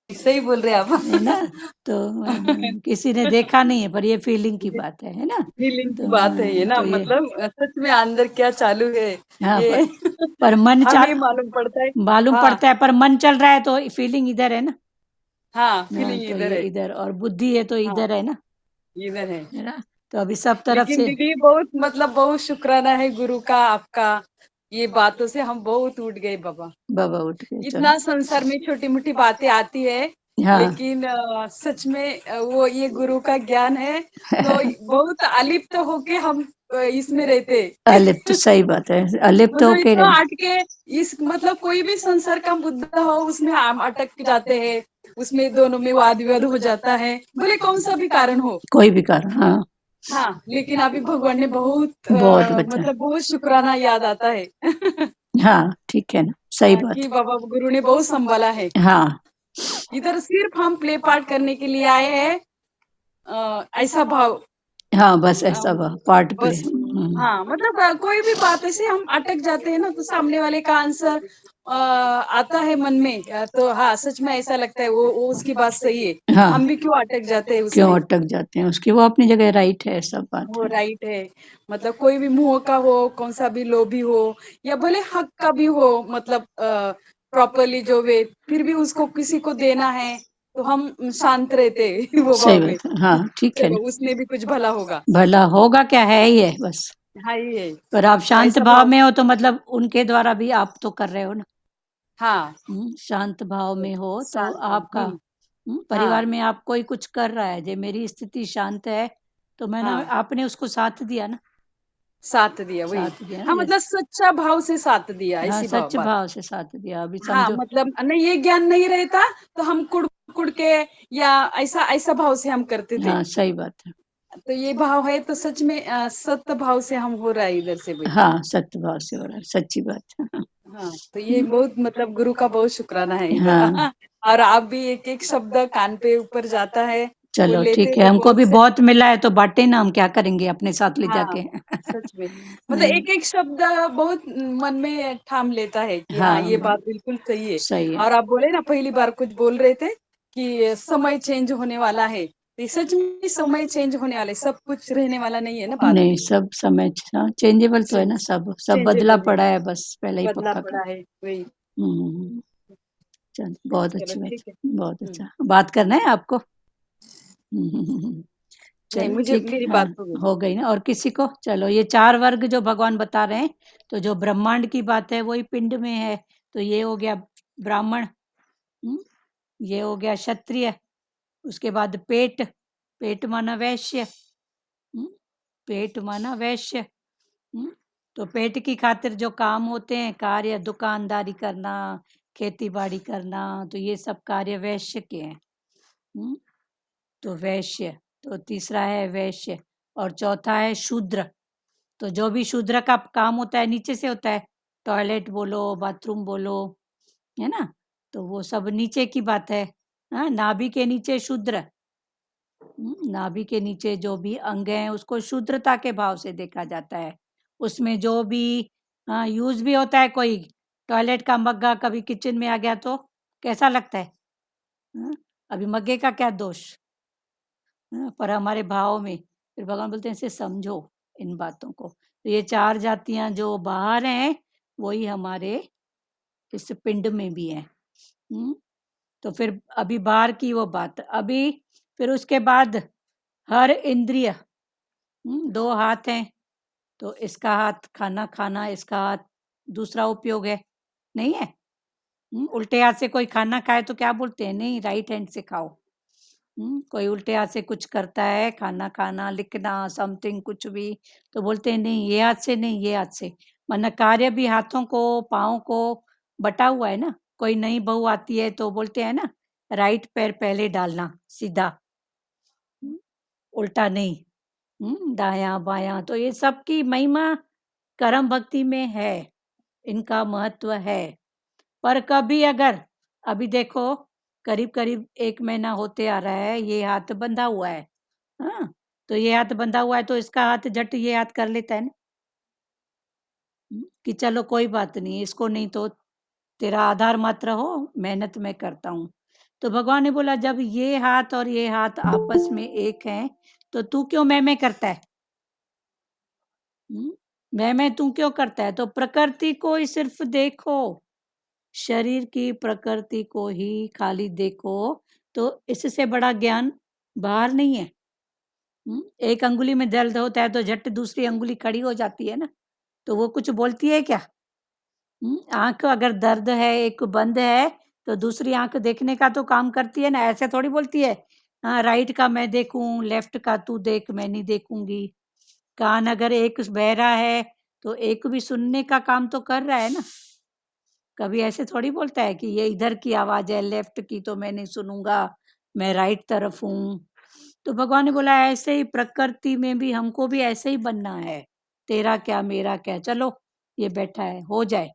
सही बोल रहे हैं आप। है ना? तो किसी ने देखा नहीं है पर ये फीलिंग की बात है ना? फीलिंग की तो बात है ये ना, तो ये मतलब सच में अंदर क्या चालू है हाँ, ये। पर मन हमें चाल मालूम पड़ता है। मालूम हाँ पड़ता है पर मन चल रहा है तो फीलिंग इधर है ना? हाँ, हाँ, फीलिंग तो इधर ये है। इधर और बुद्धि है तो हाँ, इधर है ना? इधर है। है ना? तो अभी सब तरफ लेकिन से दीदी बहुत मतलब बहुत शुक्राना है गुरु का आपका। ये बातों से हम बहुत उठ गए बाबा। बाबा उठ गए चलो। इतना संसार में छोटी मोटी बातें आती है, हाँ। लेकिन सच में वो ये गुरु का ज्ञान है। तो बहुत अलिप्त होके हम इसमें रहते। अलिप्त सही बात है, अलिप्त मतलब होके इतना रहे। अटके, इस मतलब कोई भी संसार का मुद्दा हो उसमें हम अटक जाते हैं। उसमें दोनों में वाद विवाद हो जाता है, भले कौन सा भी कारण हो। कोई भी कारण हाँ। हाँ, लेकिन अभी भगवान ने बहुत बहुत बचा। मतलब बहुत शुक्राना याद आता है। हाँ, ठीक है ना, सही बात। कि बाबा गुरु ने बहुत संभाला है। हाँ, इधर सिर्फ हम प्ले पार्ट करने के लिए आए हैं, ऐसा भाव। हाँ, बस अ, ऐसा पार्ट प्ले। बस हाँ, मतलब कोई भी बात ऐसे हम अटक जाते हैं ना, तो सामने वाले का आंसर आता है मन में, तो हाँ सच में ऐसा लगता है वो उसकी बात सही है। हाँ, हम भी क्यों अटक जाते हैं क्यों उसमें। अटक जाते हैं उसकी, वो अपनी जगह राइट है, सब बात वो है। राइट है। मतलब कोई भी मुंह का हो, कौन सा भी लोभी हो, या भले हक का भी हो, मतलब प्रॉपरली जो वे, फिर भी उसको किसी को देना है तो हम शांत रहते वो सही भाव में। बात है, हाँ, ठीक है चलो ना। उसमें भी कुछ भला होगा। भला होगा क्या है ही है बस। हाँ ये है। पर आप तो शांत ऐसा भाव भाव। में हो तो मतलब उनके द्वारा भी आप तो कर रहे हो ना। हाँ, शांत भाव में हो तो शांत। आपका हाँ परिवार में आप कोई कुछ कर रहा है, जो मेरी स्थिति शांत है तो मैंने हाँ, आपने उसको साथ दिया ना। साथ दिया वही। साथ दिया ना हाँ मतलब जैसे। सच्चा भाव से साथ दिया, हाँ, ऐसी भाव सच बात। भाव से साथ दिया। अभी हाँ समझो। मतलब नहीं, ये ज्ञान नहीं रहता तो हम कुड़ कुड़ के या ऐसा ऐसा भाव से हम करते थे। हाँ, सही बात है। तो ये भाव है तो सच में सत्य भाव से हम हो रहा है इधर से भी। हाँ, सत्य भाव से हो रहा है, सच्ची बात है। हाँ तो ये बहुत मतलब गुरु का बहुत शुक्राना है इधर। हाँ, और आप भी एक एक शब्द कान पे ऊपर जाता है, वो चलो लेते ठीक है, तो हमको बहुत भी से। बहुत मिला है तो बांटे ना, हम क्या करेंगे अपने साथ ले हाँ जाके। सच में, मतलब एक एक शब्द बहुत मन में ठाम लेता है कि हाँ हाँ, ये बात बिल्कुल सही है। सही है। और आप बोले ना पहली बार कुछ बोल रहे थे कि समय चेंज होने वाला है, तो ये सच में समय चेंज होने वाला है, सब कुछ रहने वाला नहीं है ना बाद नहीं, में। सब समय चेंजेबल तो है ना, सब सब बदला चेंजेबल है, पड़ा है, बस पहले ही बदला पक्का कर। पड़ा है वही। हम्म। चल बहुत चलो अच्छी बात। ठीक है। बहुत अच्छा बात करना है आपको। नहीं, चलो मुझे ठीक है, मेरी हाँ, बात हो गई। हो गई ना। और किसी को? चलो ये 4 वर्ग जो भगवान बता रहे हैं, तो जो ब्रह्मांड की बात है वही पिंड में है। तो ये हो गया ब्राह्मण, ये हो गया क्षत्रिय, उसके बाद पेट, पेट माना वैश्य, पेट माना वैश्य। तो पेट की खातिर जो काम होते हैं, कार्य, दुकानदारी करना, खेती बाड़ी करना, तो ये सब कार्य वैश्य के हैं। तो वैश्य, तो तीसरा है वैश्य, और चौथा है शूद्र। तो जो भी शूद्र का काम होता है नीचे से होता है, टॉयलेट बोलो, बाथरूम बोलो, है ना, तो वो सब नीचे की बात है। हाँ, नाभि के नीचे शूद्र, नाभि के नीचे जो भी अंग हैं उसको शूद्रता के भाव से देखा जाता है। उसमें जो भी यूज भी होता है, कोई टॉयलेट का मग्गा कभी किचन में आ गया तो कैसा लगता है? हाँ, अभी मग्गे का क्या दोष? पर हमारे भाव में फिर भगवान बोलते हैं इसे समझो इन बातों को। तो ये 4 जातियां जो बाहर हैं वही हमारे इस पिंड में भी हैं। तो फिर अभी बाहर की वो बात, अभी फिर उसके बाद हर इंद्रिय, 2 हाथ हैं, तो इसका हाथ खाना खाना, इसका हाथ दूसरा उपयोग है, नहीं है? उल्टे हाथ से कोई खाना खाए तो क्या बोलते हैं? नहीं, राइट हैंड से खाओ। कोई उल्टे हाथ से कुछ करता है, खाना खाना, लिखना, समथिंग कुछ भी, तो बोलते हैं नहीं ये हाथ से नहीं, ये हाथ से। वरना कार्य भी हाथों को, पाँव को बटा हुआ है ना। कोई नई बहू आती है तो बोलते हैं ना, राइट पैर पहले डालना, सीधा, उल्टा नहीं, दायां बायां। तो ये सब की महिमा कर्म भक्ति में है, इनका महत्व है। पर कभी अगर, अभी देखो करीब करीब 1 महीना होते आ रहा है, ये हाथ बंधा हुआ है, हाँ, तो ये हाथ बंधा हुआ है तो इसका हाथ झट ये हाथ कर लेता है ना, कि चलो कोई बात नहीं, इसको नहीं तो तेरा आधार मात्र हो, मेहनत मैं करता हूँ। तो भगवान ने बोला जब ये हाथ और ये हाथ आपस में एक हैं, तो तू क्यों मैं करता है? मैं तू क्यों करता है? तो प्रकृति को ही सिर्फ देखो, शरीर की प्रकृति को ही खाली देखो, तो इससे बड़ा ज्ञान बाहर नहीं है। एक अंगुली में दर्द होता है तो झट दूसरी अंगुली खड़ी हो जाती है ना, तो वो कुछ बोलती है क्या? आंख अगर दर्द है, एक बंद है, तो दूसरी आंख देखने का तो काम करती है ना, ऐसे थोड़ी बोलती है, हाँ राइट का मैं देखूं, लेफ्ट का तू देख, मैं नहीं देखूंगी। कान अगर एक बहरा है तो एक भी सुनने का काम तो कर रहा है ना। कभी ऐसे थोड़ी बोलता है कि ये इधर की आवाज है, लेफ्ट की तो मैं नहीं सुनूंगा, मैं राइट तरफ हूँ। तो भगवान ने बोला ऐसे ही प्रकृति में भी हमको भी ऐसे ही बनना है, तेरा क्या मेरा क्या, चलो ये बैठा है हो जाए।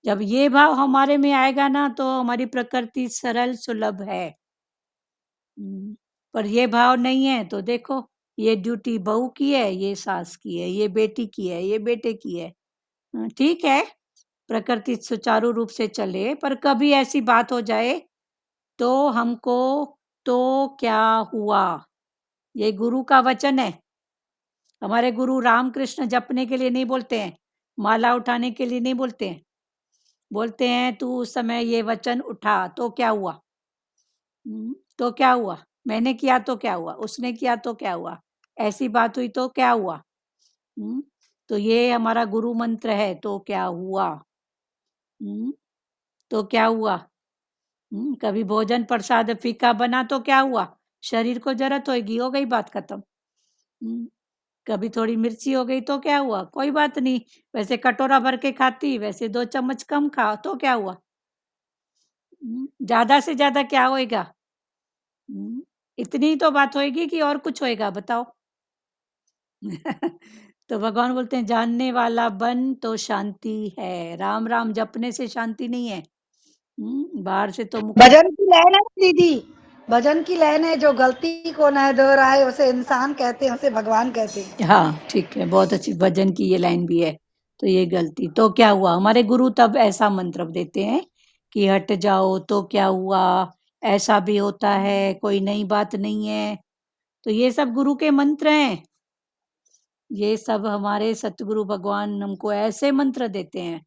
जब ये भाव हमारे में आएगा ना तो हमारी प्रकृति सरल सुलभ है। पर ये भाव नहीं है तो देखो, ये ड्यूटी बहू की है, ये सास की है, ये बेटी की है, ये बेटे की है। ठीक है, प्रकृति सुचारू रूप से चले, पर कभी ऐसी बात हो जाए तो हमको, तो क्या हुआ? ये गुरु का वचन है। हमारे गुरु रामकृष्ण जपने के लिए नहीं बोलते हैं, माला उठाने के लिए नहीं बोलते हैं, बोलते हैं तू उस समय ये वचन उठा तो क्या हुआ? तो क्या हुआ? मैंने किया तो क्या हुआ? उसने किया तो क्या हुआ? ऐसी बात हुई तो क्या हुआ? तो ये हमारा गुरु मंत्र है, तो क्या हुआ? तो क्या हुआ? कभी भोजन प्रसाद फीका बना तो क्या हुआ? शरीर को जरूरत होगी, हो गई बात खत्म। कभी थोड़ी मिर्ची हो गई तो क्या हुआ? कोई बात नहीं, वैसे कटोरा भर के खाती, वैसे 2 चम्मच कम खाओ तो क्या हुआ? ज्यादा से ज्यादा क्या होएगा? इतनी ही तो बात होएगी कि और कुछ होएगा बताओ? तो भगवान बोलते हैं जानने वाला बन तो शांति है, राम राम जपने से शांति नहीं है। बाहर से तो मुख, भजन की लाइन है दीदी, भजन की लाइन है, जो गलती को न दोहराए उसे इंसान कहते हैं, उसे भगवान कहते हैं। हाँ ठीक है, बहुत अच्छी भजन की ये लाइन भी है। तो ये गलती तो क्या हुआ? हमारे गुरु तब ऐसा मंत्र देते हैं कि हट जाओ तो क्या हुआ, ऐसा भी होता है, कोई नई बात नहीं है। तो ये सब गुरु के मंत्र हैं, ये सब हमारे सतगुरु भगवान हमको ऐसे मंत्र देते हैं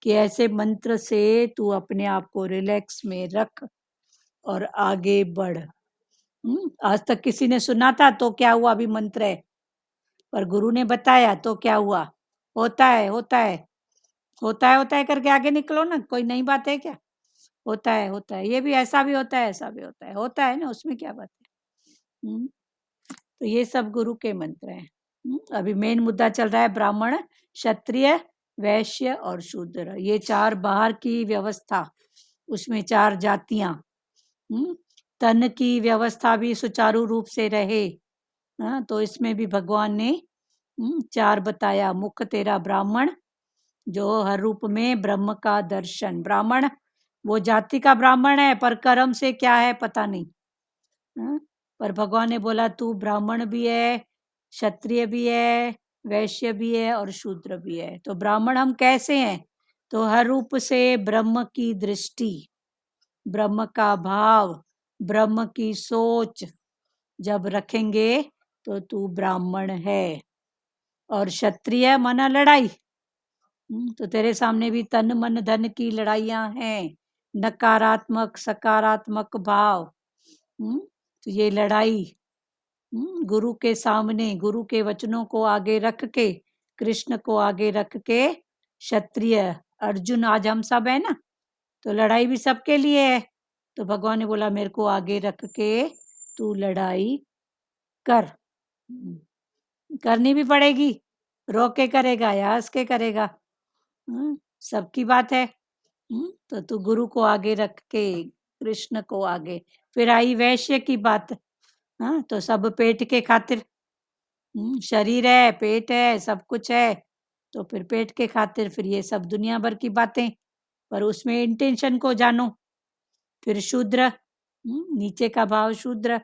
कि ऐसे मंत्र से तू अपने आप को रिलैक्स में रख और आगे बढ़। आज तक किसी ने सुना था तो क्या हुआ, अभी मंत्र है, पर गुरु ने बताया तो क्या हुआ, होता है होता है होता है होता है करके आगे निकलो ना, कोई नई बात है क्या, होता है होता है, ये भी ऐसा भी होता है ऐसा भी होता है ना, उसमें क्या बात है। तो ये सब गुरु के मंत्र हैं। अभी मेन मुद्दा चल रहा है ब्राह्मण, क्षत्रिय, वैश्य और शूद्र, ये चार बाहर की व्यवस्था, उसमें चार जातियां, तन की व्यवस्था भी सुचारू रूप से रहे, तो इसमें भी भगवान ने चार बताया। मुख तेरा ब्राह्मण, जो हर रूप में ब्रह्म का दर्शन, ब्राह्मण वो जाति का ब्राह्मण है पर कर्म से क्या है पता नहीं, पर भगवान ने बोला तू ब्राह्मण भी है, क्षत्रिय भी है, वैश्य भी है और शूद्र भी है। तो ब्राह्मण हम कैसे हैं, तो हर रूप से ब्रह्म की दृष्टि, ब्रह्म का भाव, ब्रह्म की सोच जब रखेंगे तो तू ब्राह्मण है। और क्षत्रिय माना लड़ाई, तो तेरे सामने भी तन मन धन की लड़ाइयां हैं, नकारात्मक सकारात्मक भाव, तो ये लड़ाई गुरु के सामने, गुरु के वचनों को आगे रख के, कृष्ण को आगे रख के, क्षत्रिय अर्जुन आज हम सब है ना, तो लड़ाई भी सबके लिए है। तो भगवान ने बोला मेरे को आगे रख के तू लड़ाई कर, करनी भी पड़ेगी, रो के करेगा या हंस के करेगा, सबकी बात है। तो तू गुरु को आगे रख के, कृष्ण को आगे। फिर आई वैश्य की बात, तो सब पेट के खातिर, शरीर है, पेट है, सब कुछ है, तो फिर पेट के खातिर फिर ये सब दुनिया भर की बातें, पर उसमें इंटेंशन को जानो। फिर शूद्र, नीचे का भाव शूद्र,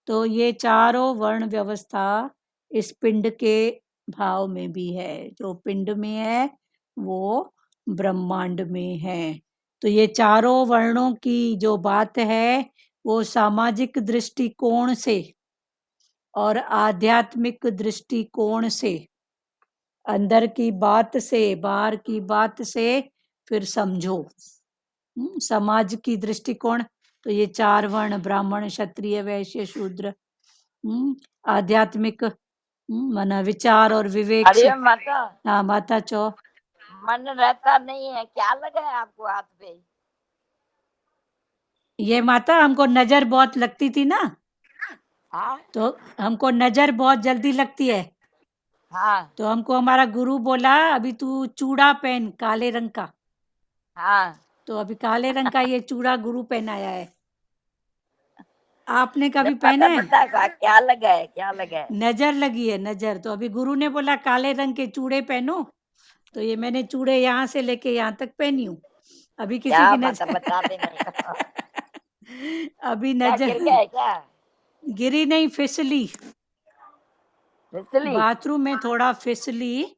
तो ये चारों वर्ण व्यवस्था इस पिंड के भाव में भी है, जो पिंड में है वो ब्रह्मांड में है। तो ये चारों वर्णों की जो बात है वो सामाजिक दृष्टिकोण से और आध्यात्मिक दृष्टिकोण से, अंदर की बात से बाहर की बात से फिर समझो। समाज की दृष्टिकोण, तो ये चार वर्ण ब्राह्मण क्षत्रिय वैश्य शूद्र, आध्यात्मिक माना विचार और विवेक से। अरे माता, हाँ माता चो, मन रहता नहीं है, क्या लगा है आपको हाथ पे? ये माता हमको नजर बहुत लगती थी ना, हाँ तो हमको नजर बहुत जल्दी लगती है, हाँ तो हमको हमारा गुरु बोला अभी तू चूड़ा पहन काले रंग का, हाँ। तो अभी काले रंग का ये चूड़ा गुरु पहनाया है। आपने कभी जब पहना पता है? बता क्या लगा है, क्या लगा है? नजर लगी है नजर, तो अभी गुरु ने बोला काले रंग के चूड़े पहनो, तो ये मैंने चूड़े यहाँ से लेके यहाँ तक पहनी हूँ। अभी किसी क्या की माता नजर बता दे नहीं। अभी क्या नजर गिर गया है क्या? गिरी नहीं, फिसली, फिसली? बाथरूम में थोड़ा फिसली,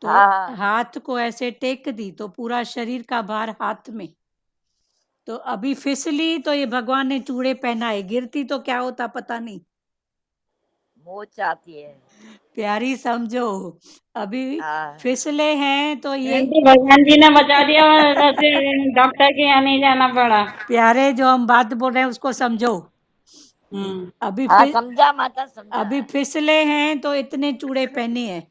तो हाँ हाँ। हाथ को ऐसे टेक दी तो पूरा शरीर का भार हाथ में, तो अभी फिसली तो ये भगवान ने चूड़े पहनाए, गिरती तो क्या होता पता नहीं। मोच आती है। प्यारी समझो, अभी हाँ फिसले हैं तो ये आंटी भगवान जी ने बचा दिया, वैसे डॉक्टर के यहाँ नहीं जाना पड़ा। प्यारे जो हम बात बोल रहे हैं उसको समझो। अभी हाँ, समझा माता समझा। अभी फिसले हैं तो इतने चूड़े पहने हैं,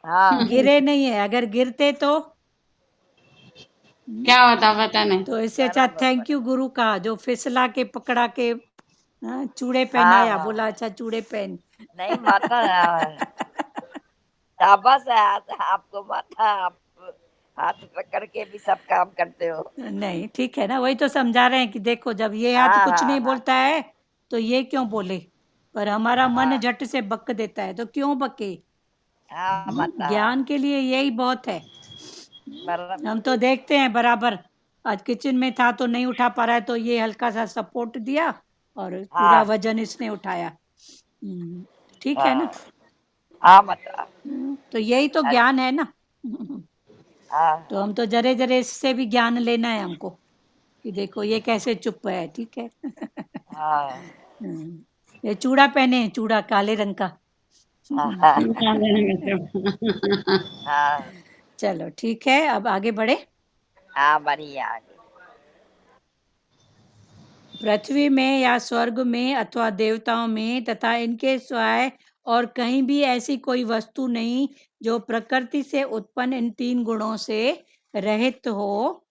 हाँ गिरे नहीं है, अगर गिरते तो क्या होता पता नहीं। तो इससे अच्छा बराबर, थैंक यू गुरु का जो फिसला के पकड़ा के चूड़े हाँ पहनाया, हाँ। बोला अच्छा चूड़े पहन। नहीं माता, शाबाश है आपको माता, आप हाथ पकड़ के भी सब काम करते हो। नहीं ठीक है ना, वही तो समझा रहे हैं कि देखो जब ये हाथ हाँ कुछ हाँ नहीं हाँ बोलता है तो ये क्यों बोले, पर हमारा मन हाँ झट से बक देता है, तो क्यों बके। हाँ माता। ज्ञान के लिए यही बहुत है। बराबर। हम तो देखते हैं बराबर, आज किचन में था तो नहीं उठा पा रहा है, तो ये हल्का सा सपोर्ट दिया और पूरा हाँ वजन इसने उठाया। ठीक है ना। हाँ हाँ माता। तो यही तो ज्ञान है ना। हाँ तो हम तो जरे जरे इससे भी ज्ञान लेना है हमको, कि देखो ये कैसे चुप है, ठीक है। हाँ ये चूड़ा पहने हैं, चूड़ा काले रंग का। हाँ हाँ चलो ठीक है, अब आगे बढ़े। हाँ, बढ़िया आगे। पृथ्वी में या स्वर्ग में अथवा देवताओं में तथा इनके सिवाय और कहीं भी ऐसी कोई वस्तु नहीं जो प्रकृति से उत्पन्न इन 3 गुणों से रहित हो।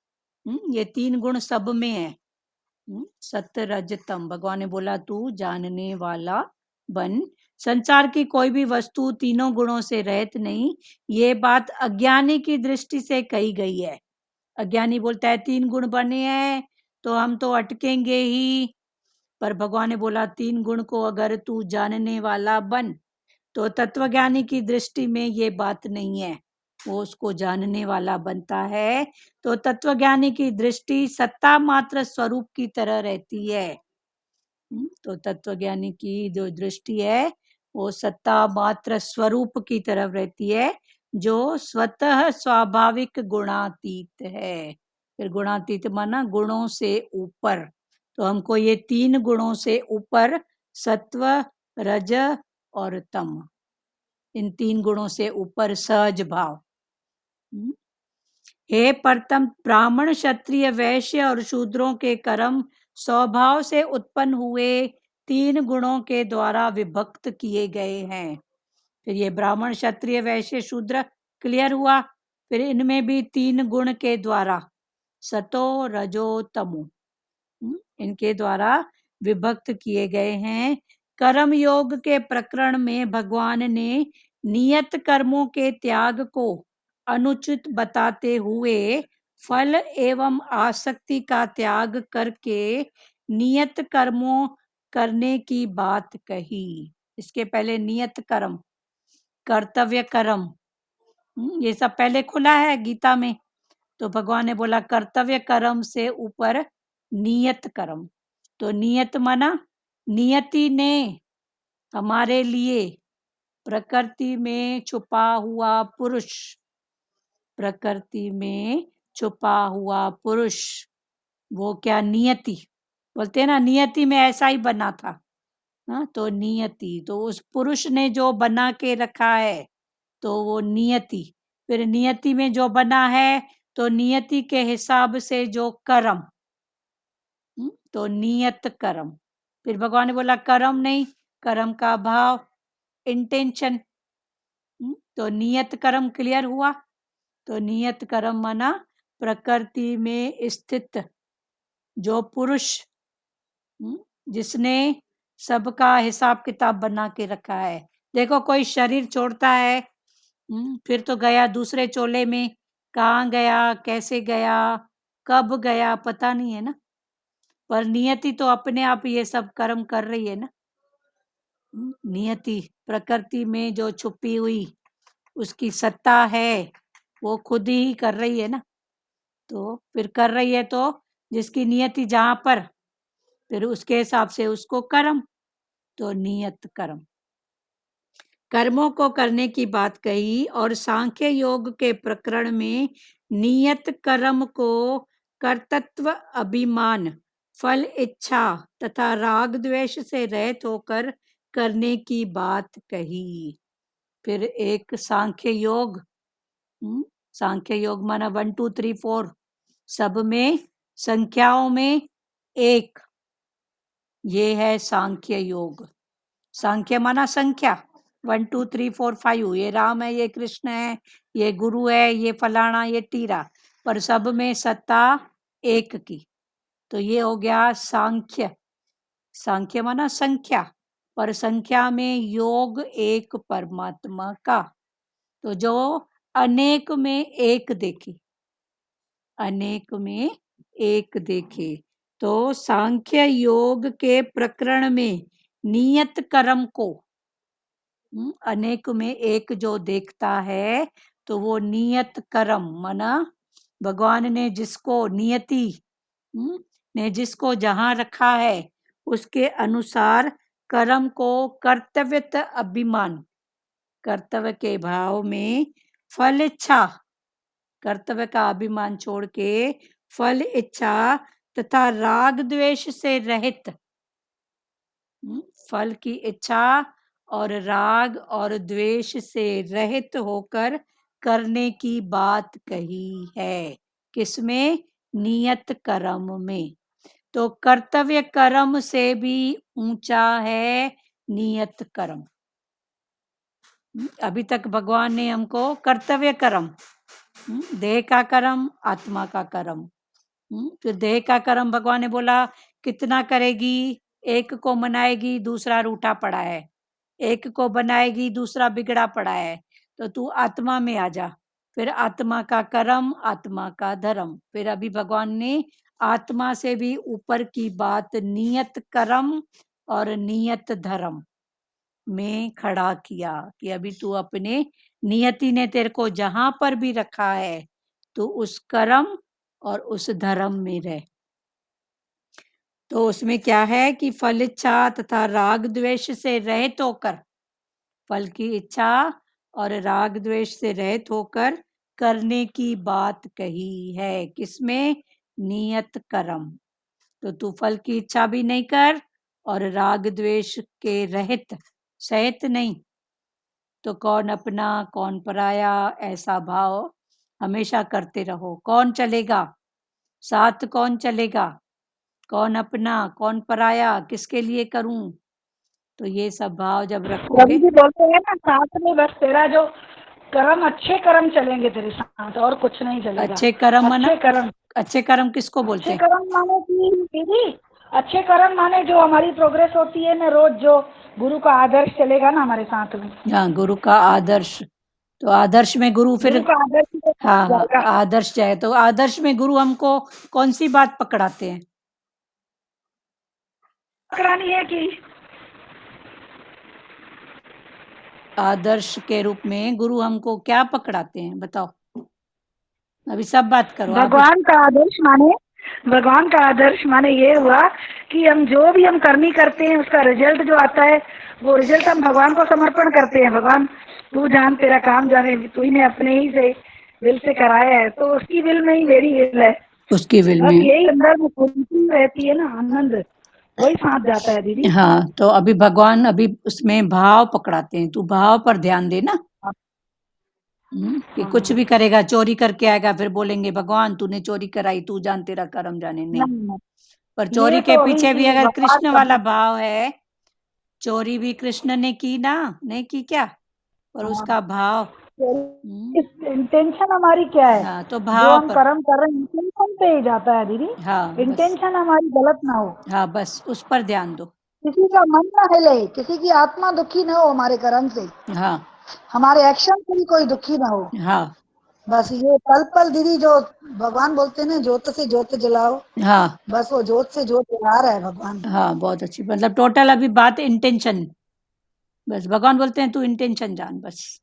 ये 3 गुण सब में है। सत्य रज तम, भगवान ने बोला तू जानने वाला बन। संसार की कोई भी वस्तु तीनों गुणों से रहित नहीं। ये बात अज्ञानी की दृष्टि से कही गई है। अज्ञानी बोलता है 3 गुण बने हैं तो हम तो अटकेंगे ही, पर भगवान ने बोला 3 गुण को अगर तू जानने वाला बन, तो तत्वज्ञानी की दृष्टि में ये बात नहीं है, वो उसको जानने वाला बनता है। तो तत्वज्ञानी की दृष्टि सत्ता मात्र स्वरूप की तरह रहती है। तो तत्वज्ञानी की जो दृष्टि है वो सत्ता मात्र स्वरूप की तरफ रहती है, जो स्वतः स्वाभाविक गुणातीत है। फिर गुणातीत माना गुणों से ऊपर। तो हमको ये 3 गुणों से ऊपर सत्व, रज और तम, इन 3 गुणों से ऊपर सहज भाव। हे परतम, ब्राह्मण, क्षत्रिय, वैश्य और शूद्रों के कर्म स्वभाव से उत्पन्न हुए 3 गुणों के द्वारा विभक्त किए गए हैं। फिर ये ब्राह्मण, क्षत्रिय, वैश्य, शूद्र क्लियर हुआ। फिर इनमें भी 3 गुण के द्वारा सतो, रजो, तमो, इनके द्वारा विभक्त किए गए हैं। कर्म योग के प्रकरण में भगवान ने नियत कर्मों के त्याग को अनुचित बताते हुए फल एवं आसक्ति का त्याग करके नियत कर्मों करने की बात कही। इसके पहले नियत कर्म, कर्तव्य कर्म, ये सब पहले खुला है गीता में। तो भगवान ने बोला कर्तव्य कर्म से ऊपर नियत कर्म। तो नियत माना नियति ने हमारे लिए प्रकृति में छुपा हुआ पुरुष, प्रकृति में छुपा हुआ पुरुष, वो क्या नियति बोलते हैं ना, नियति में ऐसा ही बना था। तो नियति, तो उस पुरुष ने जो बना के रखा है तो वो नियति। फिर नियति में जो बना है तो नियति के हिसाब से जो कर्म, तो नियत कर्म। फिर भगवान ने बोला कर्म नहीं, कर्म का भाव, इंटेंशन। तो नियत कर्म क्लियर हुआ। तो नियत कर्म माना प्रकृति में स्थित जो पुरुष, जिसने सबका हिसाब किताब बना के रखा है। देखो कोई शरीर छोड़ता है, फिर तो गया दूसरे चोले में, कहाँ गया, कैसे गया, कब गया, पता नहीं है ना। पर नियति तो अपने आप ये सब कर्म कर रही है ना। नियति प्रकृति में जो छुपी हुई उसकी सत्ता है, वो खुद ही कर रही है ना। तो फिर कर रही है तो जिसकी नियति जहां पर, फिर उसके हिसाब से उसको कर्म। तो नियत कर्म, कर्मों को करने की बात कही। और सांख्य योग के प्रकरण में नियत कर्म को कर्तृत्व, अभिमान, फल इच्छा तथा राग द्वेष से रहित होकर करने की बात कही। फिर एक सांख्य योग, सांख्य योग माना 1 2 3 4, सब में संख्याओं में एक, ये है सांख्य योग। सांख्य माना संख्या 1 2 3 4 5, ये राम है, ये कृष्ण है, ये गुरु है, ये फलाना, ये टीरा, पर सब में सत्ता एक की। तो ये हो गया सांख्य। सांख्य माना संख्या, पर संख्या में योग एक परमात्मा का। तो जो अनेक में एक देखे, अनेक में एक देखे। तो सांख्य योग के प्रकरण में नियत कर्म को अनेक में एक जो देखता है तो वो नियत कर्म माना भगवान ने जिसको, नियति ने जिसको जहां रखा है उसके अनुसार कर्म को कर्तव्यत अभिमान, कर्तव्य के भाव में फल इच्छा, कर्तव्य का अभिमान छोड़ के फल इच्छा तथा राग द्वेष से रहित, फल की इच्छा और राग और द्वेष से रहित होकर करने की बात कही है। किसमें? नियत कर्म में। तो कर्तव्य कर्म से भी ऊंचा है नियत कर्म। अभी तक भगवान ने हमको कर्तव्य कर्म, देह का कर्म, आत्मा का कर्म, फिर देह का कर्म भगवान ने बोला कितना करेगी, एक को मनाएगी दूसरा रूठा पड़ा है, एक को बनाएगी दूसरा बिगड़ा पड़ा है, तो तू आत्मा में आ जा। फिर आत्मा का कर्म, आत्मा का धर्म। फिर अभी भगवान ने आत्मा से भी ऊपर की बात नियत कर्म और नियत धर्म में खड़ा किया कि अभी तू अपने नियति ने तेरे को जहां पर भी रखा है तो उस कर्म और उस धर्म में रह। तो उसमें क्या है कि फल इच्छा तथा राग द्वेष से रहित होकर, फल की इच्छा और राग द्वेष से रहित होकर करने की बात कही है। किसमें? नियत कर्म। तो तू फल की इच्छा भी नहीं कर और राग द्वेष के रहित, सहित नहीं, तो कौन अपना कौन पराया ऐसा भाव हमेशा करते रहो। कौन चलेगा साथ, कौन चलेगा, कौन अपना कौन पराया, किसके लिए करूं, तो ये सब भाव जब प्रभु रखोगे। जी बोलते हैं ना, साथ में बस तेरा जो कर्म, अच्छे कर्म चलेंगे तेरे साथ, और कुछ नहीं चलेगा। अच्छे कर्म माना, अच्छे कर्म, अच्छे कर्म किसको बोलते अच्छे हैं? कर्म माने कि दीदी, अच्छे कर्म माने जो हमारी प्रोग्रेस होती है ना रोज, जो गुरु का आदर्श चलेगा ना हमारे साथ में। हाँ, गुरु का आदर्श। तो आदर्श में गुरु फिर, गुरु का आदर्श ही तो हाँ हाँ, जाएगा। आदर्श जाए तो आदर्श में गुरु हमको कौन सी बात पकड़ाते हैं? पकड़ानी है कि आदर्श के रूप में गुरु हमको क्या पकड़ाते हैं, बताओ। अभी सब बात करो आप। भगवान का आदर्श माने, भगवान का आदर्श माने ये हुआ कि हम जो भी हम करनी करते हैं उसका रिजल्ट जो आता है वो रिजल्ट हम भगवान को समर्पण करते हैं। भगवान तू जान, तेरा काम जाने, तू ने अपने ही से दिल से कराया है, तो उसकी विल में ही मेरी विल है। उसकी विल बस में, यही अंदर में खुशी रहती है ना, आनंद, वही साथ जाता है दीदी। हाँ। तो अभी भगवान अभी उसमें भाव पकड़ाते हैं, तू भाव पर ध्यान देना। कि कुछ भी करेगा, चोरी करके आएगा, फिर बोलेंगे भगवान तूने चोरी कराई, तू जान तेरा कर्म जाने। नहीं, पर चोरी ये के तो पीछे भी अभी अगर बकवास कृष्ण कर वाला भाव है, चोरी भी कृष्ण ने की ना, नहीं की क्या, पर उसका भाव, इंटेंशन हमारी क्या है, हाँ, तो जो भाव हम पर, कर्म कर रहे हैं इंटेंशन पे ही जाता है दीदी। हाँ बस, इंटेंशन हमारी गलत ना हो, हाँ बस उस पर ध्यान दो। किसी का मन ना हिले, किसी की आत्मा दुखी ना हो हमारे कर्म से, हाँ हमारे एक्शन से भी कोई दुखी ना हो। हाँ बस ये पल पल दीदी, जो भगवान बोलते हैं ना, ज्योत से ज्योत जलाओ, हाँ बस वो ज्योत से ज्योत जला रहा है भगवान। हाँ, बहुत अच्छी। मतलब टोटल अभी बात इंटेंशन, बस भगवान बोलते हैं तू इंटेंशन जान बस।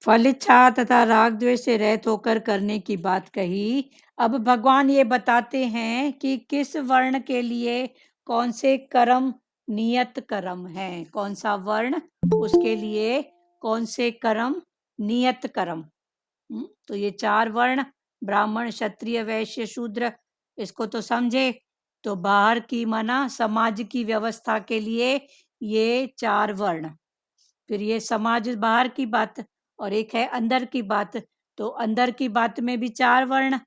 फल इच्छा तथा राग द्वेष से रहित होकर करने की बात कही। अब भगवान ये बताते हैं कि किस वर्ण के लिए कौन से कर्म नियत कर्म है, कौन सा वर्ण, उसके लिए कौन से कर्म नियत कर्म। तो ये 4 वर्ण, ब्राह्मण क्षत्रिय वैश्य शूद्र, इसको तो समझे। तो बाहर की माना समाज की व्यवस्था के लिए ये 4 वर्ण, फिर ये समाज बाहर की बात, और एक है अंदर की बात। तो अंदर की बात में भी 4 वर्ण,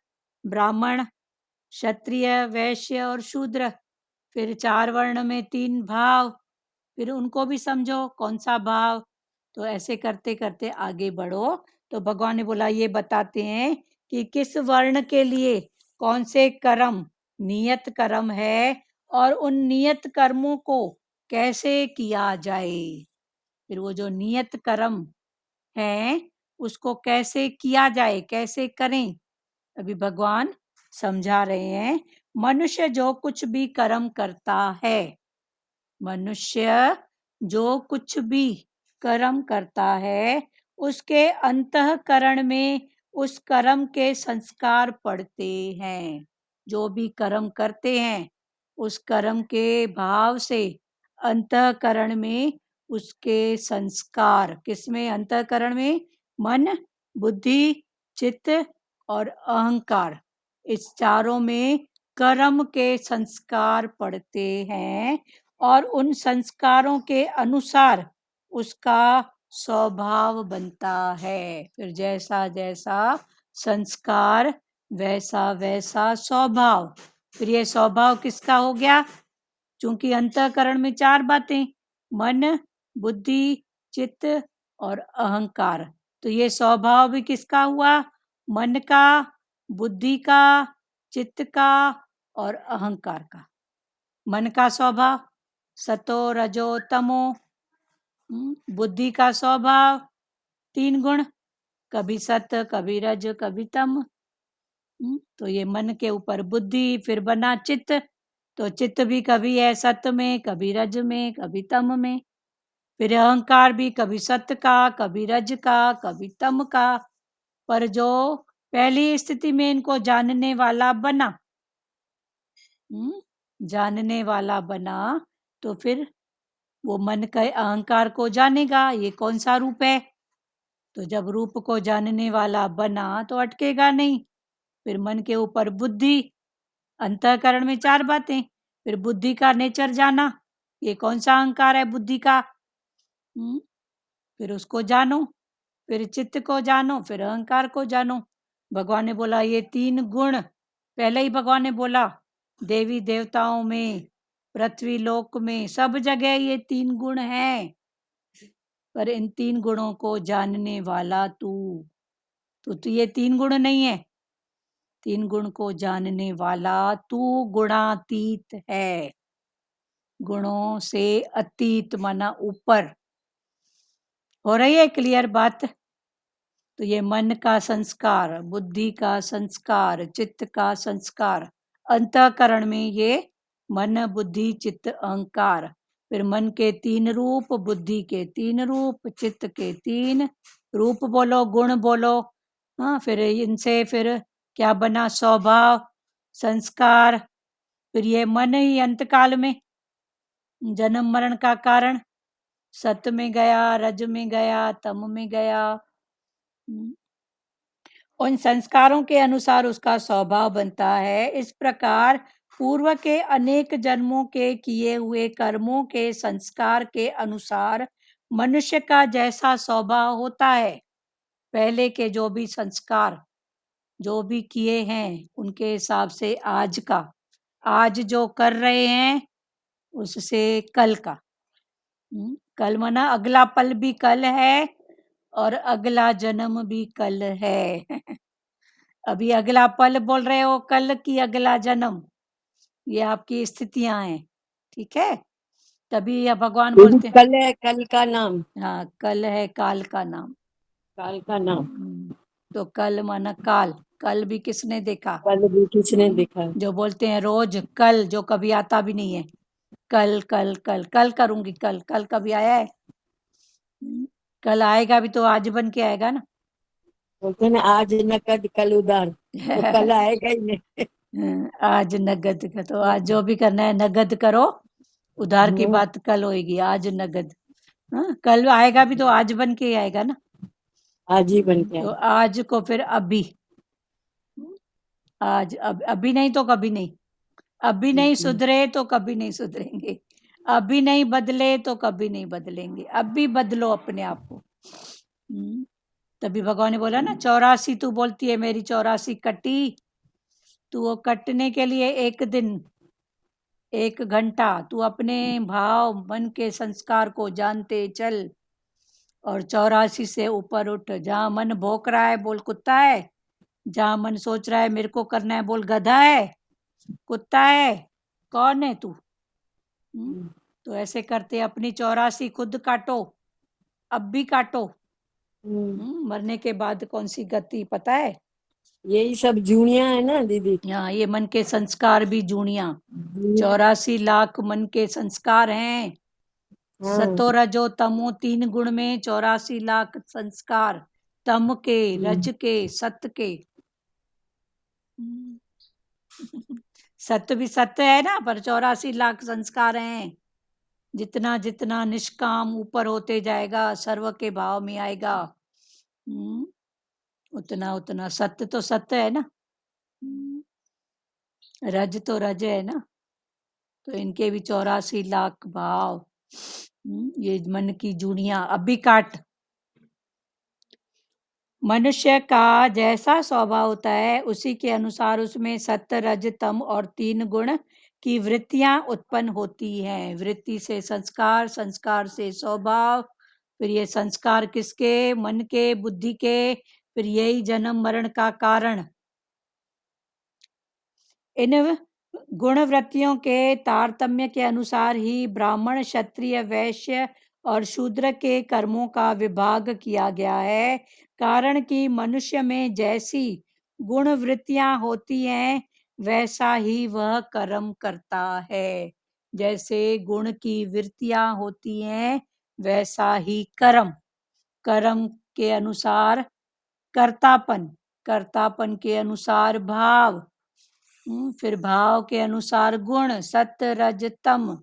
ब्राह्मण क्षत्रिय वैश्य और शूद्र। फिर 4 वर्ण में 3 भाव, फिर उनको भी समझो कौन सा भाव। तो ऐसे करते करते आगे बढ़ो। तो भगवान ने बोला ये बताते हैं कि किस वर्ण के लिए कौन से कर्म नियत कर्म है और उन नियत कर्मों को कैसे किया जाए। फिर वो जो नियत कर्म है उसको कैसे किया जाए, कैसे करें, अभी भगवान समझा रहे हैं। मनुष्य जो कुछ भी कर्म करता है, मनुष्य जो कुछ भी कर्म करता है, उसके अंतःकरण में उस कर्म के संस्कार पड़ते हैं। जो भी कर्म करते हैं उस कर्म के भाव से अंतःकरण में उसके संस्कार, किसमें? अंतःकरण में मन, बुद्धि, चित्त और अहंकार, इस चारों में कर्म के संस्कार पड़ते हैं और उन संस्कारों के अनुसार उसका स्वभाव बनता है। फिर जैसा जैसा संस्कार वैसा वैसा स्वभाव। फिर ये स्वभाव किसका हो गया? चूंकि अंतःकरण में 4 बातें, मन, बुद्धि, चित्त और अहंकार, तो ये स्वभाव भी किसका हुआ? मन का, बुद्धि का, चित्त का और अहंकार का। मन का स्वभाव सतो रजो तमो, बुद्धि का स्वभाव 3 गुण, कभी सत, कभी रज, कभी तम। तो ये मन के ऊपर बुद्धि, फिर बना चित्त, तो चित्त भी कभी है सत में, कभी रज में, कभी तम में। फिर अहंकार भी कभी सत का, कभी रज का, कभी तम का। पर जो पहली स्थिति में इनको जानने वाला बना, जानने वाला बना, तो फिर वो मन के अहंकार को जानेगा ये कौन सा रूप है। तो जब रूप को जानने वाला बना तो अटकेगा नहीं। फिर मन के ऊपर बुद्धि, अंतःकरण में 4 बातें, फिर बुद्धि का नेचर जाना, ये कौन सा अहंकार है बुद्धि का, फिर उसको जानो, फिर चित्त को जानो, फिर अहंकार को जानो। भगवान ने बोला ये 3 गुण, पहले ही भगवान ने बोला देवी देवताओं में, पृथ्वी लोक में, सब जगह ये 3 गुण हैं। पर इन 3 गुणों को जानने वाला तू, तो ये 3 गुण नहीं है। 3 गुण को जानने वाला तू गुणातीत है, गुणों से अतीत माना ऊपर। हो रही है क्लियर बात? तो ये मन का संस्कार, बुद्धि का संस्कार, चित्त का संस्कार, अंतःकरण में ये मन, बुद्धि, चित्त, अहंकार। फिर मन के 3 रूप, बुद्धि के 3 रूप, चित्त के 3 रूप बोलो, गुण बोलो। हाँ, फिर इनसे फिर क्या बना? स्वभाव, संस्कार। फिर ये मन ही अंतकाल में जन्म मरण का कारण, सत में गया, रज में गया, तम में गया। उन संस्कारों के अनुसार उसका स्वभाव बनता है। इस प्रकार पूर्व के अनेक जन्मों के किए हुए कर्मों के संस्कार के अनुसार मनुष्य का जैसा स्वभाव होता है, पहले के जो भी संस्कार जो भी किए हैं उनके हिसाब से आज का, आज जो कर रहे हैं उससे कल का। कल माना अगला पल भी कल है और अगला जन्म भी कल है। अभी अगला पल बोल रहे हो, कल की अगला जन्म, ये आपकी स्थितियां हैं। ठीक है, तभी यह भगवान बोलते हैं। कल है कल का नाम, हाँ, कल है काल का नाम। काल का नाम, तो कल माना काल, कल भी किसने देखा? कल भी किसने देखा? जो बोलते हैं रोज कल, जो कभी आता भी नहीं है। कल कल कल कल करूंगी, कल कल कभी आया है? कल आएगा भी तो आज बन के आएगा ना। बोलते हैं ना आज नकद कल उधार, तो कल आएगा ही नहीं। आज नगद का, तो आज जो भी करना है नगद करो, उधार की बात कल होएगी, आज नगद। हाँ, कल आएगा भी तो आज बन के ही आएगा ना। आज ही बन के तो आएगा। आज को फिर अभी, आज अभी नहीं तो कभी नहीं, अभी नहीं सुधरे तो कभी नहीं सुधरेंगे, अभी नहीं बदले तो कभी नहीं बदलेंगे। अभी बदलो अपने आप को। तभी भगवान ने बोला ना 84, तू बोलती है मेरी 84 कटी, तू वो कटने के लिए 1 दिन 1 घंटा तू अपने भाव मन के संस्कार को जानते चल, और 84 से ऊपर उठ। जहां मन भौंक रहा है बोल कुत्ता है, जहां मन सोच रहा है मेरे को करना है बोल गधा है, कुत्ता है, कौन है तू? तो ऐसे करते अपनी 84 खुद काटो, अब भी काटो। मरने के बाद कौन सी गति पता है? यही सब जूनिया है ना दीदी। हाँ, ये मन के संस्कार भी जूनिया, 84 लाख मन के संस्कार हैं। सतो रजो तमो 3 गुण में 84 लाख संस्कार, तम के, रज के, सत के। सत्य भी सत्य है ना, पर 84 लाख संस्कार हैं। जितना जितना निष्काम ऊपर होते जाएगा, सर्व के भाव में आएगा, उतना उतना सत्य तो सत्य है ना, रज तो रज है ना। तो इनके भी 84 लाख भाव, ये मन की जूनिया अब भी काट। मनुष्य का जैसा स्वभाव होता है उसी के अनुसार उसमें सत्व रज तम और 3 गुण की वृत्तियां उत्पन्न होती हैं। वृत्ति से संस्कार, संस्कार से स्वभाव, फिर ये संस्कार किसके? मन के, बुद्धि के, फिर यही जन्म मरण का कारण। इन गुण वृत्तियों के तारतम्य के अनुसार ही ब्राह्मण, क्षत्रिय, वैश्य और शूद्र के कर्मों का विभाग किया गया है। कारण कि मनुष्य में जैसी गुण वृत्तियां होती हैं वैसा ही वह कर्म करता है। जैसे गुण की वृत्तियां होती हैं वैसा ही कर्म। कर्म के अनुसार कर्तापन, कर्तापन के अनुसार भाव, फिर भाव के अनुसार गुण, सत्व रज तम।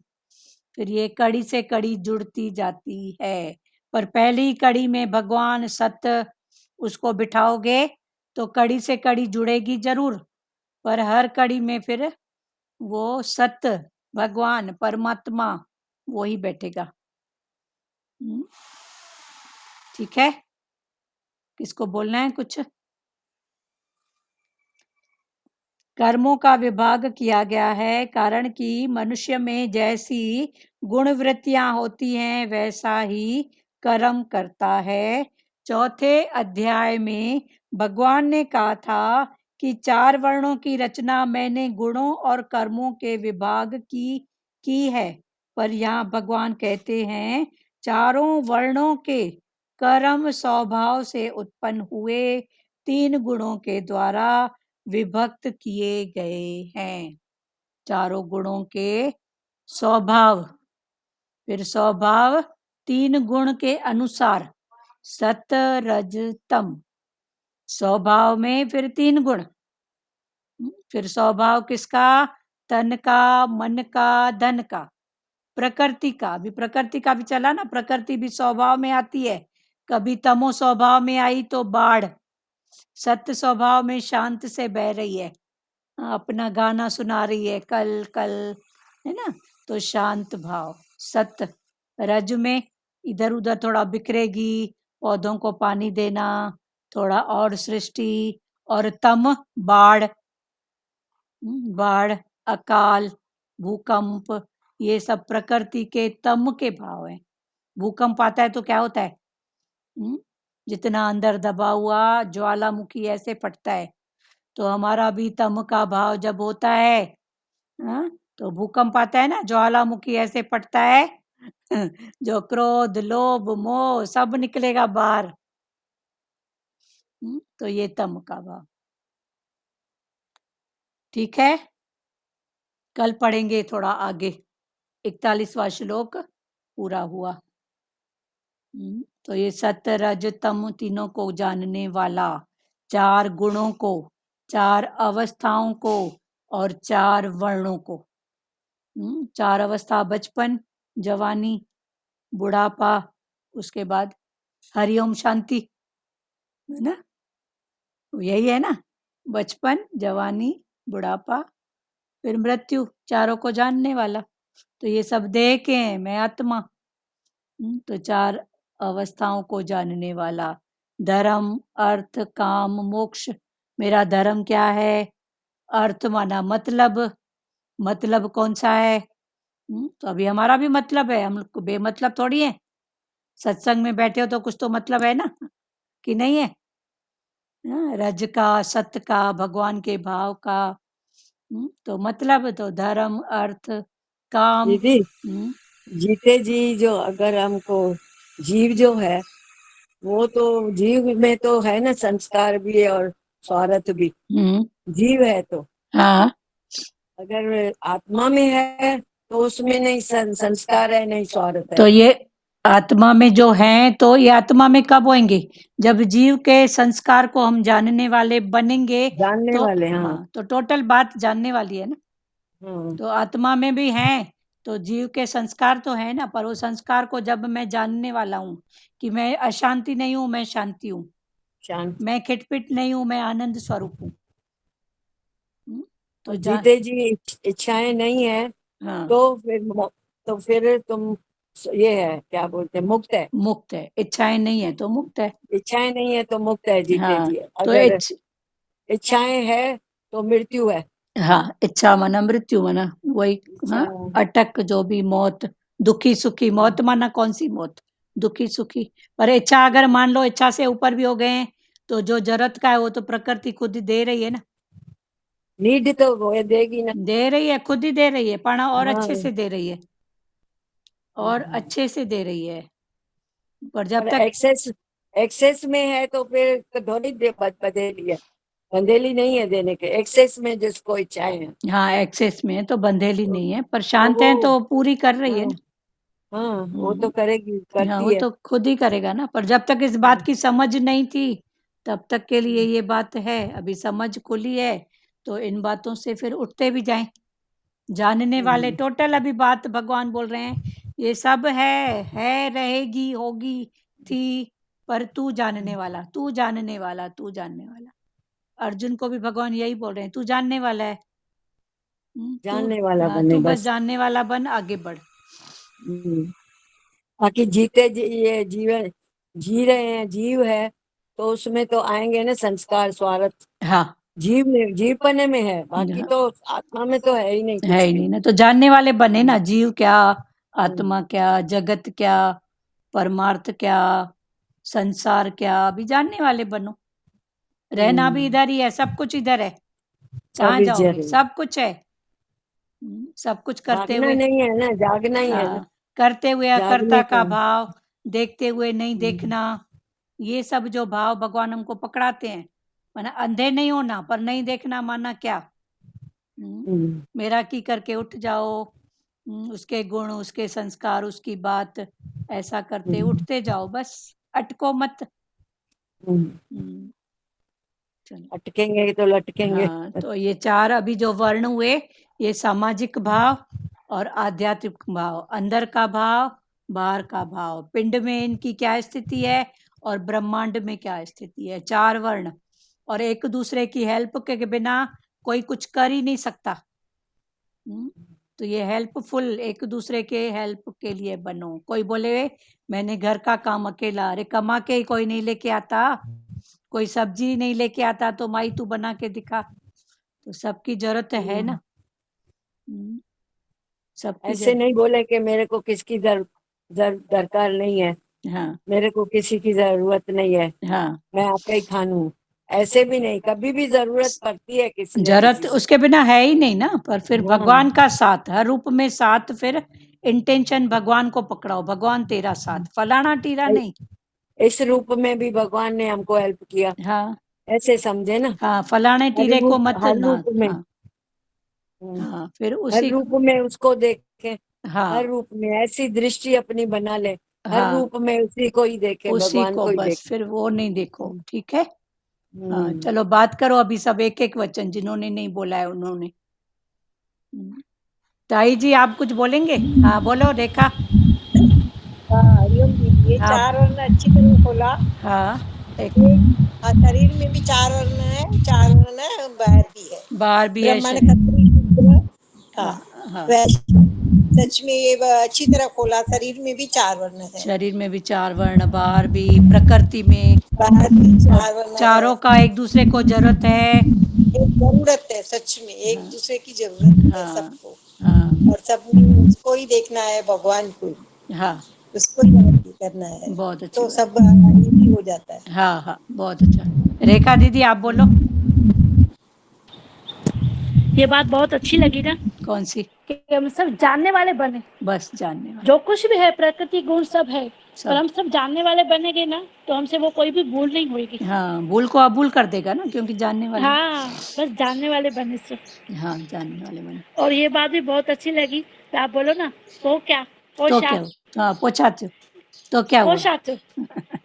फिर ये कड़ी से कड़ी जुड़ती जाती है। पर पहली कड़ी में भगवान सत्य उसको बिठाओगे तो कड़ी से कड़ी जुड़ेगी जरूर, पर हर कड़ी में फिर वो सत्य भगवान परमात्मा वो ही बैठेगा। ठीक है, किसको बोलना है कुछ? कर्मों का विभाग किया गया है कारण कि मनुष्य में जैसी गुण वृत्तियां होती हैं वैसा ही कर्म करता है। चौथे अध्याय में भगवान ने कहा था कि 4 वर्णों की रचना मैंने गुणों और कर्मों के विभाग की है, पर यहाँ भगवान कहते हैं चारों वर्णों के कर्म स्वभाव से उत्पन्न हुए 3 गुणों के द्वारा विभक्त किए गए हैं। चारों गुणों के स्वभाव, फिर स्वभाव 3 गुण के अनुसार सत्व रज तम। स्वभाव में फिर 3 गुण, फिर स्वभाव किसका? तन का, मन का, धन का, प्रकृति का। अभी प्रकृति का भी चला ना, प्रकृति भी स्वभाव में आती है। कभी तमो स्वभाव में आई तो बाढ़, सत्य स्वभाव में शांत से बह रही है, अपना गाना सुना रही है कल कल, है ना, तो शांत भाव सत्य। रज में इधर उधर थोड़ा बिखरेगी, पौधों को पानी देना, थोड़ा और सृष्टि। और तम बाढ़, बाढ़, अकाल, भूकंप, ये सब प्रकृति के तम के भाव हैं। भूकंप आता है तो क्या होता है? जितना अंदर दबा हुआ ज्वालामुखी ऐसे फटता है, तो हमारा भी तम का भाव जब होता है तो भूकंप आता है ना, ज्वालामुखी ऐसे फटता है जो क्रोध, लोभ, मोह सब निकलेगा बाहर। तो ये तम का भाव। ठीक है, कल पढ़ेंगे थोड़ा आगे। 41वां श्लोक पूरा हुआ। तो ये सत्य रज तम तीनों को जानने वाला, 4 गुणों को, 4 अवस्थाओं को और 4 वर्णों को। 4 अवस्था, बचपन, जवानी, बुढ़ापा, उसके बाद हरिओम शांति, है ना, यही है ना, बचपन, जवानी, बुढ़ापा, फिर मृत्यु, चारों को जानने वाला। तो ये सब देखे हैं मैं आत्मा, तो 4 अवस्थाओं को जानने वाला। धर्म, अर्थ, काम, मोक्ष। मेरा धर्म क्या है? अर्थ माना मतलब, मतलब कौन सा है? तो अभी हमारा भी मतलब है, हम लोग बेमतलब थोड़ी है। सत्संग में बैठे हो तो कुछ तो मतलब है ना, कि नहीं है? रज का, सत्य का, भगवान के भाव का, तो मतलब तो धर्म, अर्थ, काम। दीदी, जीते जी जो अगर हमको जीव जो है वो तो जीव में तो है ना संस्कार भी और स्वार्थ भी, जीव है तो हाँ, अगर आत्मा में है तो उसमें नहीं संस्कार है, नहीं स्वार्थ है। तो ये आत्मा में जो हैं तो ये आत्मा में कब होंगे? जब जीव के संस्कार को हम जानने वाले बनेंगे। जानने तो वाले, हाँ। तो टोटल बात जानने वाली है ना। हाँ। तो आत्मा में भी हैं तो जीव के संस्कार तो है ना, पर वो संस्कार को जब मैं जानने वाला हूँ कि मैं अशांति नहीं हूँ, मैं शांति हूँ, शांति, मैं खिटपिट नहीं हूँ, मैं आनंद स्वरूप हूँ। तो जीते जी इच्छाएं नहीं है। हाँ, तो फिर तुम ये है, क्या बोलते हैं, मुक्त है। मुक्त है, इच्छाएं नहीं है तो मुक्त है। इच्छाएं नहीं है तो मुक्त है जीते हाँ, जी। तो अगर इच्छाएं है तो मृत्यु है। हाँ, इच्छा माना मृत्यु माना वही। हाँ, इच्छा अटक जो भी मौत, दुखी सुखी, मौत माना कौन सी मौत, दुखी सुखी। पर इच्छा अगर मान लो इच्छा से ऊपर भी हो गए हैं, तो जो जरूरत का है वो तो प्रकृति खुद ही दे रही है ना, नीड तो वो देगी ना। दे रही है, खुद ही दे रही है, पण और अच्छे हाँ, से दे रही है, और अच्छे से दे रही है। पर जब पर तक एक्सेस में है तो फिर तो थोड़ी बंधेली है, बंधेली नहीं है देने के। एक्सेस में जिसको इच्छाएं है, हाँ एक्सेस में है तो बंधेली नहीं है, पर तो शांत है वो तो पूरी कर रही है हाँ, ना। हाँ वो तो करेगी, हाँ, करती वो है। तो खुद ही करेगा ना, पर जब तक इस बात की समझ नहीं थी तब तक के लिए ये बात है। अभी समझ खुली है तो इन बातों से फिर उठते भी जाएं। जानने वाले टोटल अभी बात भगवान बोल रहे हैं, ये सब है, रहेगी, होगी, थी, पर तू जानने वाला, तू जानने वाला, तू जानने वाला। अर्जुन को भी भगवान यही बोल रहे हैं, तू जानने वाला है। तू जानने वाला हाँ, बने तू बस बस। जानने वाला बन, आगे बढ़। बाकी ये जीवन जी रहे हैं, जीव है तो उसमें तो आएंगे ना संस्कार स्वार्थ। हाँ, जीवपने में है, बाकी हाँ, तो आत्मा में तो है ही नहीं है कुछ ही भी। नहीं ना, तो जानने वाले बने ना, जीव क्या, हम्म, आत्मा क्या, जगत क्या, परमार्थ क्या, संसार क्या, अभी जानने वाले बनो। रहना भी इधर ही है, सब कुछ इधर है, सब कहाँ जाओगे, इज्जत है। सब कुछ है। सब कुछ करते भागना हुए, नहीं है ना, जागना ही है ना। हाँ, करते हुए अकर्ता जागने का का। भाव, देखते हुए नहीं देखना, ये सब जो भाव भगवान हमको पकड़ाते हैं, माना अंधे नहीं होना, पर नहीं देखना माना क्या, मेरा की करके उठ जाओ, उसके गुण, उसके संस्कार, उसकी बात ऐसा करते उठते जाओ, बस अटको मत। चलो, अटकेंगे तो लटकेंगे। हाँ, तो ये चार अभी जो वर्ण हुए, ये सामाजिक भाव और आध्यात्मिक भाव, अंदर का भाव, बाहर का भाव, पिंड में इनकी क्या स्थिति है और ब्रह्मांड में क्या स्थिति है, चार वर्ण। और एक दूसरे की हेल्प के बिना कोई कुछ कर ही नहीं सकता। तो ये हेल्पफुल, एक दूसरे के हेल्प के लिए बनो। कोई बोले मैंने घर का काम अकेला, अरे कमा के ही कोई नहीं लेके आता, कोई सब्जी नहीं लेके आता तो माई तू बना के दिखा। तो सबकी जरूरत है ना, सबकी ऐसे जरूरत। नहीं बोले कि मेरे को किसकी दरकार नहीं है, हाँ, मेरे को किसी की जरूरत नहीं है, हाँ, मैं आपका ही खान हूँ। ऐसे भी नहीं, कभी भी जरूरत पड़ती है किसी न जरूरत किसी की। उसके बिना है ही नहीं ना। पर फिर हाँ, भगवान का साथ हर रूप में साथ, फिर इंटेंशन भगवान को पकड़ाओ, भगवान तेरा साथ, फलाना टीरा नहीं। इस रूप में भी भगवान ने हमको हेल्प किया, हाँ, ऐसे समझे ना। हाँ, फलाने टीरे को मत हर ना। रूप में। हाँ, हाँ, फिर हर उसी रूप में उसको देखे, हर हाँ, रूप में ऐसी दृष्टि अपनी बना ले, हर हाँ, रूप में उसी को ही देखे, उसी भगवान को को ही बस, देखे। फिर वो नहीं देखो, ठीक है। हाँ, हम्म। चलो बात करो अभी सब एक एक वचन, जिन्होंने नहीं बोला है उन्होंने। ताई जी आप कुछ बोलेंगे? हाँ बोलो रेखा। हरिओम दीदी, ये हाँ, चार वर्ण अच्छी तरह खोला। हाँ, एक शरीर में भी चार वर्ण है, चार वर्ण है, बाहर भी है। बाहर भी है ब्राह्मण शरीर। क्षत्रिय शूद्र। हाँ, हाँ, वैश्य। सच में ये अच्छी तरह खोला, शरीर में भी चार वर्ण है, शरीर में भी चार वर्ण, बाहर भी, प्रकृति में, बाहर भी और चार वर्ण है। चारों का एक दूसरे को जरूरत है। एक जरूरत है, सच में एक हाँ, दूसरे की जरूरत है हाँ, सबको। हाँ, और सबने उसको ही देखना है, भगवान को, हाँ, उसको ही आरती करना है, बहुत अच्छी तो बात। सब इजी हो जाता है। हाँ, हाँ, बहुत अच्छा। रेखा दीदी आप बोलो। ये बात बहुत अच्छी लगी ना, कौन सी? कि हम सब जानने वाले बने। बस जानने वाले, जो कुछ भी है प्रकृति गुण सब है, पर सब। हम सब जानने वाले बनेंगे ना, तो हमसे वो कोई भी भूल नहीं होगी। हाँ, भूल को अबूल कर देगा ना, क्योंकि जानने वाले। हाँ, बस जानने वाले बने सब। हाँ, जानने वाले बने। और ये बात भी बहुत अच्छी लगी, तो आप बोलो ना, तो क्या तो क्या पोशाक, हुआ? हाँ, पोछाच, तो क्या हुआ? पोशाक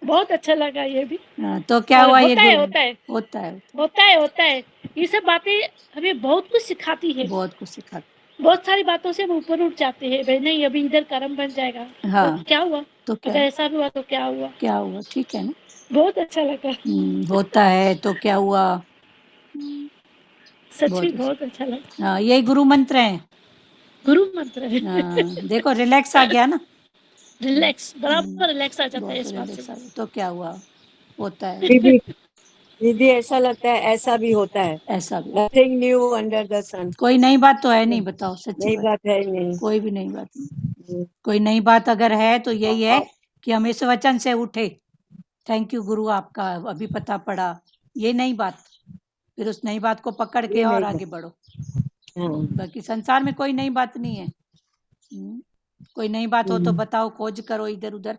बहुत अच्छा लगा ये भी। हाँ, तो क्या और हुआ ये होता है, गुरु? होता है, होता है, होता है, होता है, होता है। ये सब बातें हमें बहुत कुछ सिखाती है। बहुत कुछ सिखाता। बहुत सारी बातों से हम ऊपर उठ जाते हैं, भाई नहीं अभी इधर कर्म बन जाएगा, हाँ, तो क्या हुआ, तो अगर क्या, ऐसा भी हुआ तो क्या हुआ। क्या हुआ, ठीक है ना। बहुत अच्छा लगा, होता है तो क्या हुआ, सच बहुत में अच्छा। बहुत अच्छा लगा। हाँ, यही गुरु मंत्र है। गुरु मंत्र है। हाँ, देखो रिलैक्स आ गया ना। रिलैक्स बराबर रिलैक्स आ जाता है बहुत इस बात रिलैक्स से। आ जाता, तो क्या हुआ, होता है। दीदी दीदी ऐसा लगता है ऐसा भी होता है, ऐसा भी नथिंग न्यू अंडर द सन। कोई नई बात तो है नहीं, बताओ सच्ची नई बात, बात है नहीं। कोई भी नई बात नहीं। कोई नई बात अगर है तो यही है कि हम इस वचन से उठे, थैंक यू गुरु आपका अभी पता पड़ा, ये नई बात। फिर उस नई बात को पकड़ के ये और नई आगे बढ़ो। हाँ। बाकी संसार में कोई नई बात नहीं है। कोई नई बात हो तो बताओ, खोज करो इधर उधर।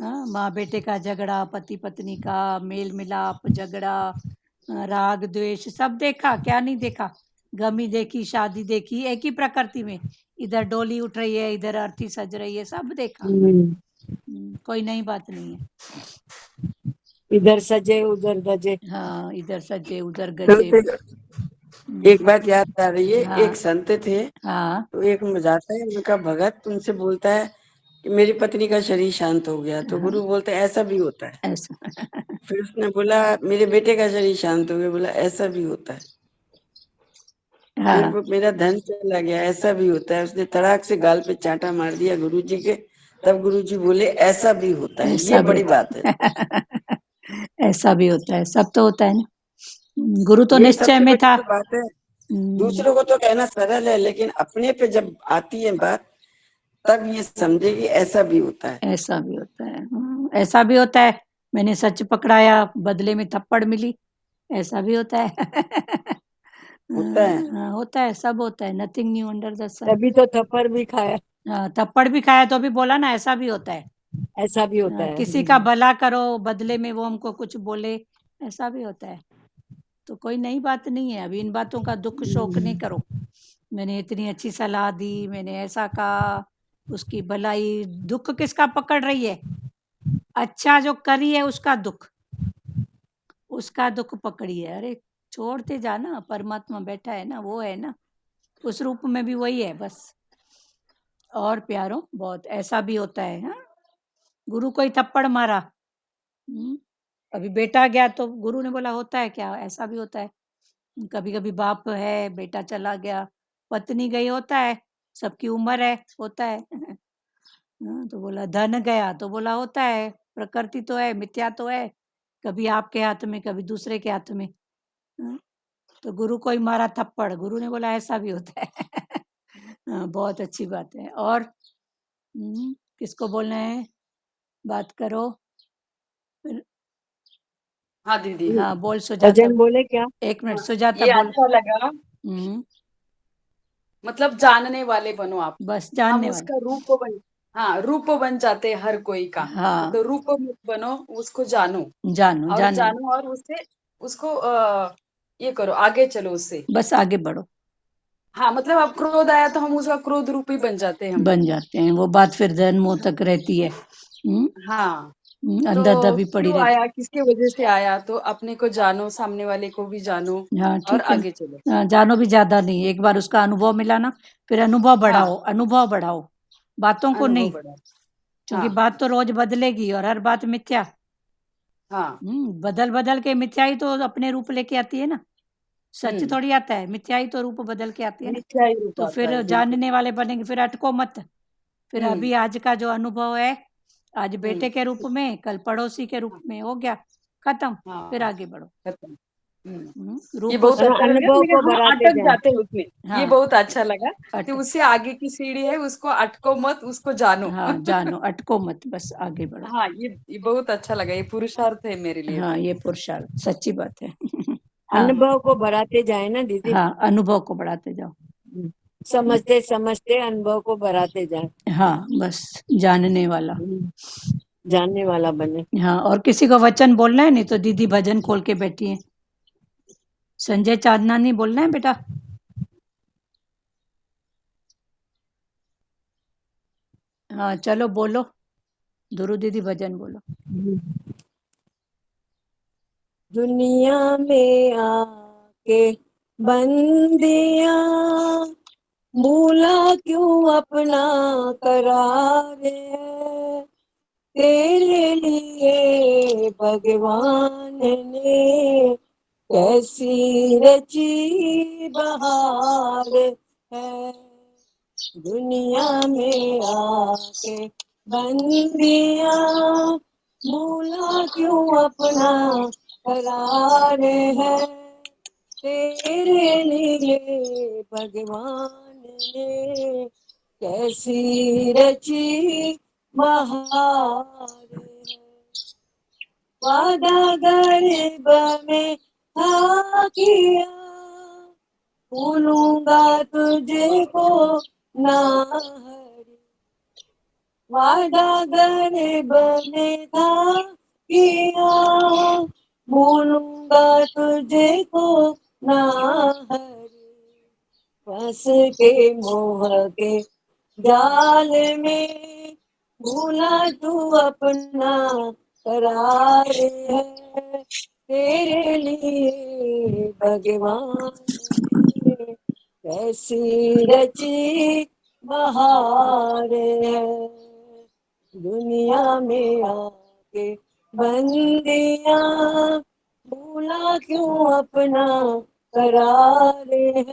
माँ बेटे का झगड़ा, पति पत्नी का मेल मिलाप, झगड़ा, राग द्वेष, सब देखा, क्या नहीं देखा। गमी देखी, शादी देखी, एक ही प्रकृति में, इधर डोली उठ रही है, इधर अर्थी सज रही है, सब देखा। कोई नई बात नहीं है। इधर सजे उधर गजे। हाँ, इधर सजे उधर तो गजे। एक बात याद आ रही है, हाँ, एक संत थे, हाँ, तो एक जाता है उनका भगत, उनसे बोलता है कि मेरी पत्नी का शरीर शांत हो गया, तो गुरु बोलते हैं ऐसा भी होता है। ऐसा फिर उसने बोला मेरे बेटे का शरीर शांत हो गया, बोला ऐसा भी होता है। फिर हाँ, वो मेरा धन चला गया, ऐसा भी होता है। उसने तड़ाक से गाल पे चांटा मार दिया गुरुजी के, तब गुरुजी बोले ऐसा भी होता है, ये ऐसा भी बड़ी बात है। ऐसा भी होता है, सब तो होता है ना। गुरु तो यही निश्चय सबसे में बड़ी था। तो बात है। दूसरों को तो कहना सरल है, लेकिन अपने पे जब आती है बात, तब ये समझे कि ऐसा भी होता है। ऐसा भी होता है, ऐसा भी होता है। मैंने सच पकड़ाया, बदले में थप्पड़ मिली, ऐसा भी होता है। होता है। हाँ, होता है, सब होता है, नथिंग न्यू अंडर द सन। तभी तो थप्पड़ भी खाया। थप्पड़ भी खाया तो भी बोला ना, ऐसा भी होता है। ऐसा भी होता है। किसी का भला करो, बदले में वो हमको कुछ बोले, ऐसा भी होता है। तो कोई नई बात नहीं है। अभी इन बातों का दुख शोक नहीं करो। मैंने इतनी अच्छी सलाह दी, मैंने ऐसा कहा, उसकी भलाई, दुख किसका पकड़ रही है? अच्छा जो करी है उसका दुख, उसका दुख पकड़ी है। अरे छोड़ते जाना, परमात्मा बैठा है ना, वो है ना, उस रूप में भी वही है बस। और प्यारो बहुत ऐसा भी होता है। हाँ, गुरु को ही थप्पड़ मारा, अभी बेटा गया तो गुरु ने बोला होता है क्या, ऐसा भी होता है। कभी कभी बाप है, बेटा चला गया, पत्नी गई, होता है, सबकी उम्र है, होता है। तो बोला धन गया, तो बोला होता है, प्रकृति तो है, मिथ्या तो है, कभी आपके हाथ में, कभी दूसरे के हाथ में। तो गुरु को ही मारा थप्पड़, गुरु ने बोला ऐसा भी होता है। बहुत अच्छी बात है। और किसको बोलना है, बात करो। हाँ दीदी, हाँ बोल सुजाता, भजन बोले क्या? 1 मिनट सुजाता ये बोल। अच्छा लगा। मतलब जानने वाले बनो आप, बस हम जानने वाले। उसका रूप बन, हाँ रूप बन जाते हैं हर कोई का। हाँ, तो रूप मत बनो, उसको जानो, जानो और जानो, जानो और उससे उसको ये करो, आगे चलो उससे। बस आगे बढ़ो, हाँ मतलब अब क्रोध आया तो हम उसका क्रोध रूपी बन जाते हैं हम। बन जाते हैं। वो बात फिर जन्मों तक रहती है। हाँ, अंदर तो दबी पड़ी क्यों रहती। आया, किसके वजह से आया, तो अपने को जानो, सामने वाले को भी जानो, हाँ और ठीक है आगे चलो। ना, जानो भी ज्यादा नहीं, एक बार उसका अनुभव मिला ना, फिर अनुभव बढ़ाओ, हाँ, अनुभव बढ़ाओ, बातों को अनुभव नहीं, बढ़ा। क्योंकि हाँ बात तो रोज बदलेगी और हर बात मिथ्या। हाँ। बदल बदल के मिथ्याई तो अपने रूप लेके आती है ना, सच थोड़ी आता है, मिथ्याई तो रूप बदल के आती है ना। मिथ्या ही रूप तो आता फिर है, बिल्कुल। जानने वाले बनेंगे, फिर अटको मत। फिर अभी आज का जो अनुभव है, आज बेटे के रूप में, कल पड़ोसी के रूप में, हो गया खत्म, फिर हाँ, आगे बढ़ो। खत्म। ये रूप बहुत उस, अच्छा लगा, अनुभव लेकिन को हम बढ़ाते अटक जाए। जाते हैं उसमें। ये हाँ बहुत अच्छा लगा कि अट उससे आगे की सीढ़ी है, उसको अटको मत, उसको जानो। हाँ जानो, अटको मत, बस आगे बढ़ो। हाँ, ये बहुत अच्छा लगा, ये पुरुषार्थ है मेरे लिए हाँ तो। ये पुरुषार्थ, सच्ची बात है। हाँ अनुभव को बढ़ाते जाए ना दीदी। हाँ, अनुभव को बढ़ाते जाओ। समझते समझते अनुभव को बढ़ाते जाए। हाँ बस जानने वाला। जानने वाला बने। हाँ, और किसी को वचन बोलना है, नहीं तो दीदी भजन खोल के बैठी है। संजय चांदनानी बोलना है बेटा। हाँ चलो बोलो, दुरु दीदी भजन बोलो। दुनिया में आके बंदिया भूला क्यों अपना करार है, तेरे लिए भगवान ने कैसी रची बहार है। दुनिया में आके बंदियां भूला क्यों अपना करार है, तेरे लिए भगवान ने कैसी रची बहार है। वादा गर्भ में था किया, भूलूंगा तुझको ना हरी। वादा गर्भ में था किया, भूलूंगा तुझको ना हरी। फंस के मोह के जाल में भूला तू अपना करार है, तेरे लिए भगवान ने कैसी रची बहार है। दुनिया में आके बंदियां भूला क्यों अपना करार है,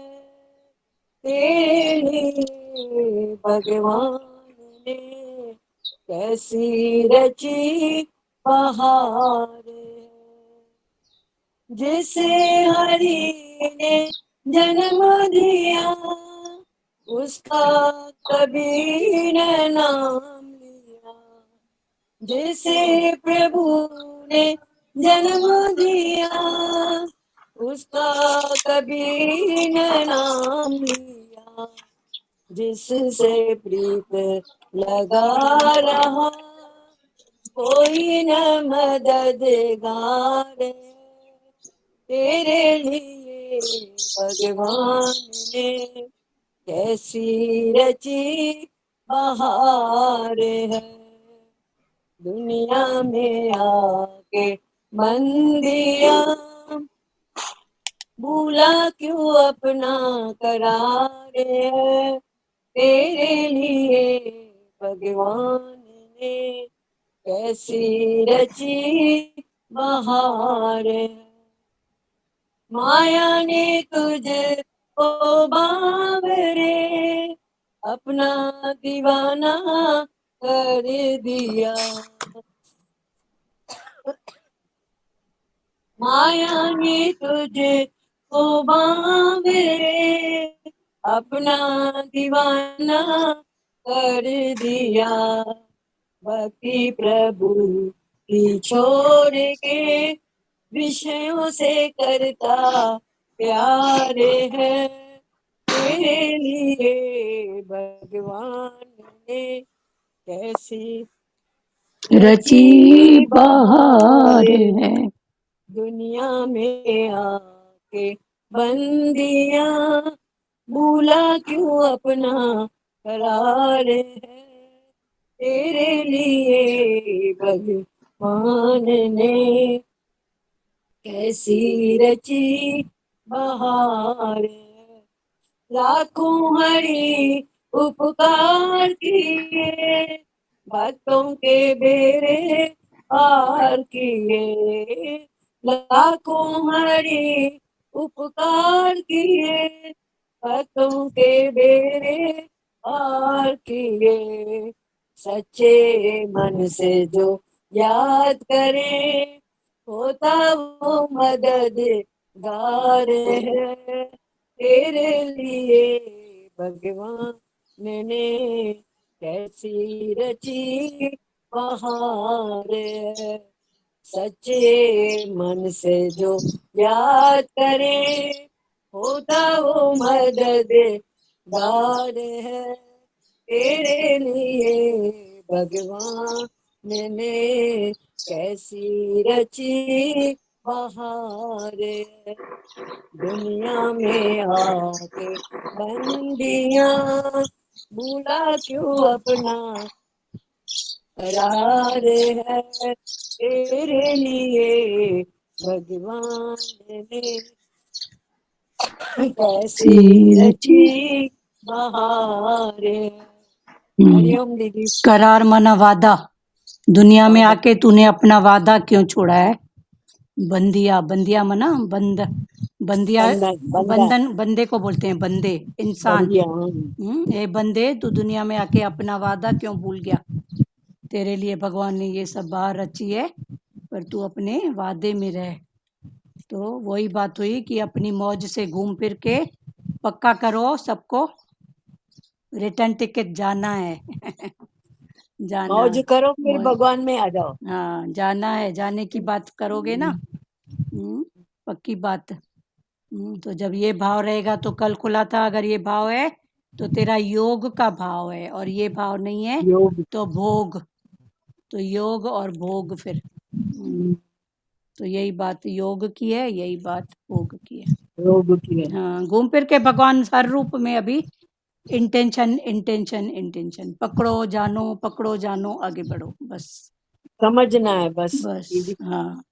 तेरे लिए भगवान ने कैसी रची बहार है। जिसे हरि ने जन्म दिया, उसका कभी न नाम लिया। जिसे प्रभु ने जन्म दिया, उसका कभी न नाम लिया। जिससे प्रीत लगा रहा, कोई न मददगार है, तेरे लिए भगवान ने कैसी रची बहार है। दुनिया में आके बंदियां भूला क्यों अपना करार है, तेरे लिए भगवान ने कैसी रची बहार है। माया ने तुझको बावरे अपना दीवाना कर दिया। माया ने तुझको बावरे अपना दीवाना कर दिया। भक्ति प्रभु की छोड़ के विषयों से करता प्यार है, तेरे लिए भगवान ने कैसी रची बहार है। दुनिया में आके बंदियां भूला क्यों अपना करार है, तेरे लिए भगवान ने कैसी रची बहार है। लाखों हरि उपकार किए, भक्तों के बेड़े पार किए। लाखों हरि उपकार किए, भक्तों के बेड़े पार किए। सच्चे मन से जो याद करे, होता वो मददगार है, तेरे लिए भगवान ने कैसी रची बहार है। सच्चे मन से जो याद करे, होता वो मददगार है, तेरे लिए भगवान ने कैसी रची बहार है। दुनिया में आके बंदियां भूला क्यों अपना करार है, तेरे लिए भगवान ने कैसी रची बहार है। हरिओम दीदी। करार माना वादा। दुनिया में आके तूने अपना वादा क्यों छोड़ा है। बंदिया, बंदिया मना बंद, बंदिया बंधन, बंदे को बोलते हैं बंदे, इंसान। ए बंदे, तू दुनिया में आके अपना वादा क्यों भूल गया। तेरे लिए भगवान ने ये सब बाहर रची है, पर तू अपने वादे में रह। तो वही बात हुई कि अपनी मौज से घूम फिर के पक्का करो सबको, रिटर्न टिकट जाना है। जाना मौज करो फिर मौज- भगवान में आ जाओ। हाँ जाना है, जाने की बात करोगे ना, पक्की बात। तो जब ये भाव रहेगा तो कल खुला था, अगर ये भाव है तो तेरा योग का भाव है, और ये भाव नहीं है योग तो भोग, तो योग और भोग फिर। तो यही बात योग की है, यही बात भोग की है। योग की है। हाँ घूम फिर के भगवान हर रूप में अभी इंटेंशन इंटेंशन इंटेंशन, पकड़ो जानो आगे बढ़ो, बस समझना है बस। बस। हाँ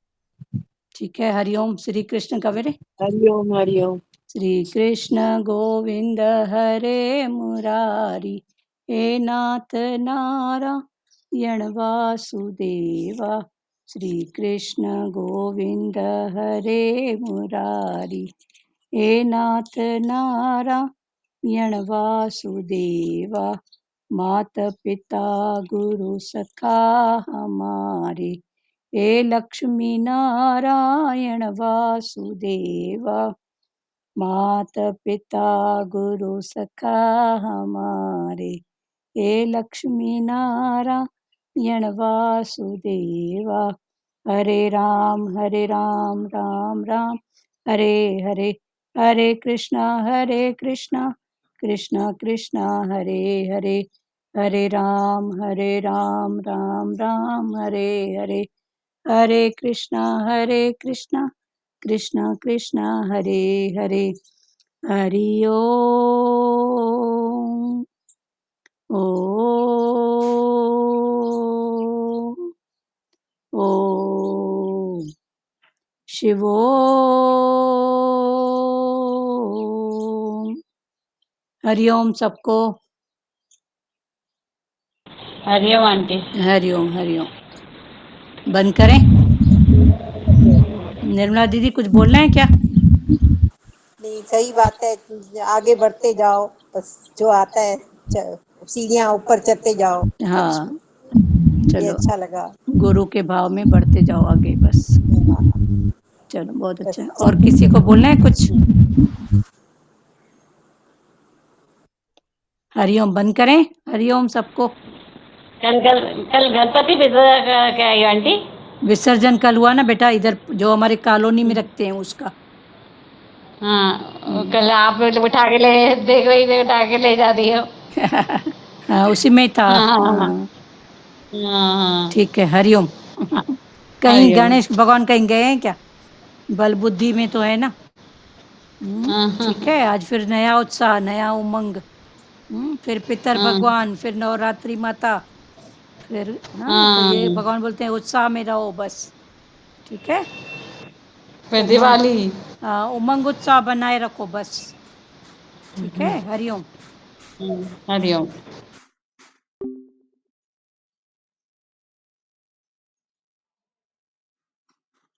ठीक है। हरिओम। श्री कृष्ण कवेरे। हरिओम हरिओम। श्री कृष्ण गोविंद हरे मुरारी, हे नाथ नारायण वासुदेवा। श्री कृष्ण गोविंद हरे मुरारी, हे नाथ नारायण वासुदेवा। मात पिता गुरु सखा हमारे, हे लक्ष्मी नारायण वासुदेवा। मात पिता गुरु सखा हमारे, हे लक्ष्मी नारायण वासुदेवा। हरे राम राम राम हरे हरे, हरे कृष्णा कृष्णा कृष्णा हरे हरे, हरे राम राम राम हरे हरे, हरे कृष्णा कृष्णा कृष्णा हरे हरे। हरि ओम। ओम ओम शिवोम। हरिओम सबको। हरिओम आंटी। हरिओम हरिओम। बंद करें। निर्मला दीदी कुछ बोलना है क्या? नहीं, सही बात है, आगे बढ़ते जाओ, बस जो आता है सीढ़ियाँ ऊपर चढ़ते जाओ। हाँ ये चलो, अच्छा लगा। गुरु के भाव में बढ़ते जाओ आगे, बस। चलो बहुत अच्छा है। बस और किसी को बोलना है कुछ? हरिओम। बंद करें। हरिओम सबको। कल गणपति विसर्जन क्या है आंटी? विसर्जन कल हुआ ना बेटा, इधर जो हमारे कॉलोनी में रखते हैं उसका। हाँ कल आप उठा के ले देख रही थे, उठा के ले जा रही हो। हाँ उसी में था। हाँ हाँ हाँ हाँ। ठीक है। हरिओम। कहीं हरिओम। गणेश भगवान कहीं गए हैं क्या? बल बुद्धि में तो है ना। हाँ ठीक है। आज फिर नया उत्साह, नया उमंग। फिर पितर हाँ भगवान, फिर नवरात्रि माता, फिर हाँ, तो हाँ। ये भगवान बोलते हैं उत्साह में रहो बस। ठीक है। फिर उमंग, दिवाली। हाँ उमंग उत्साह बनाए रखो बस। ठीक है। हरिओम। हरिओम।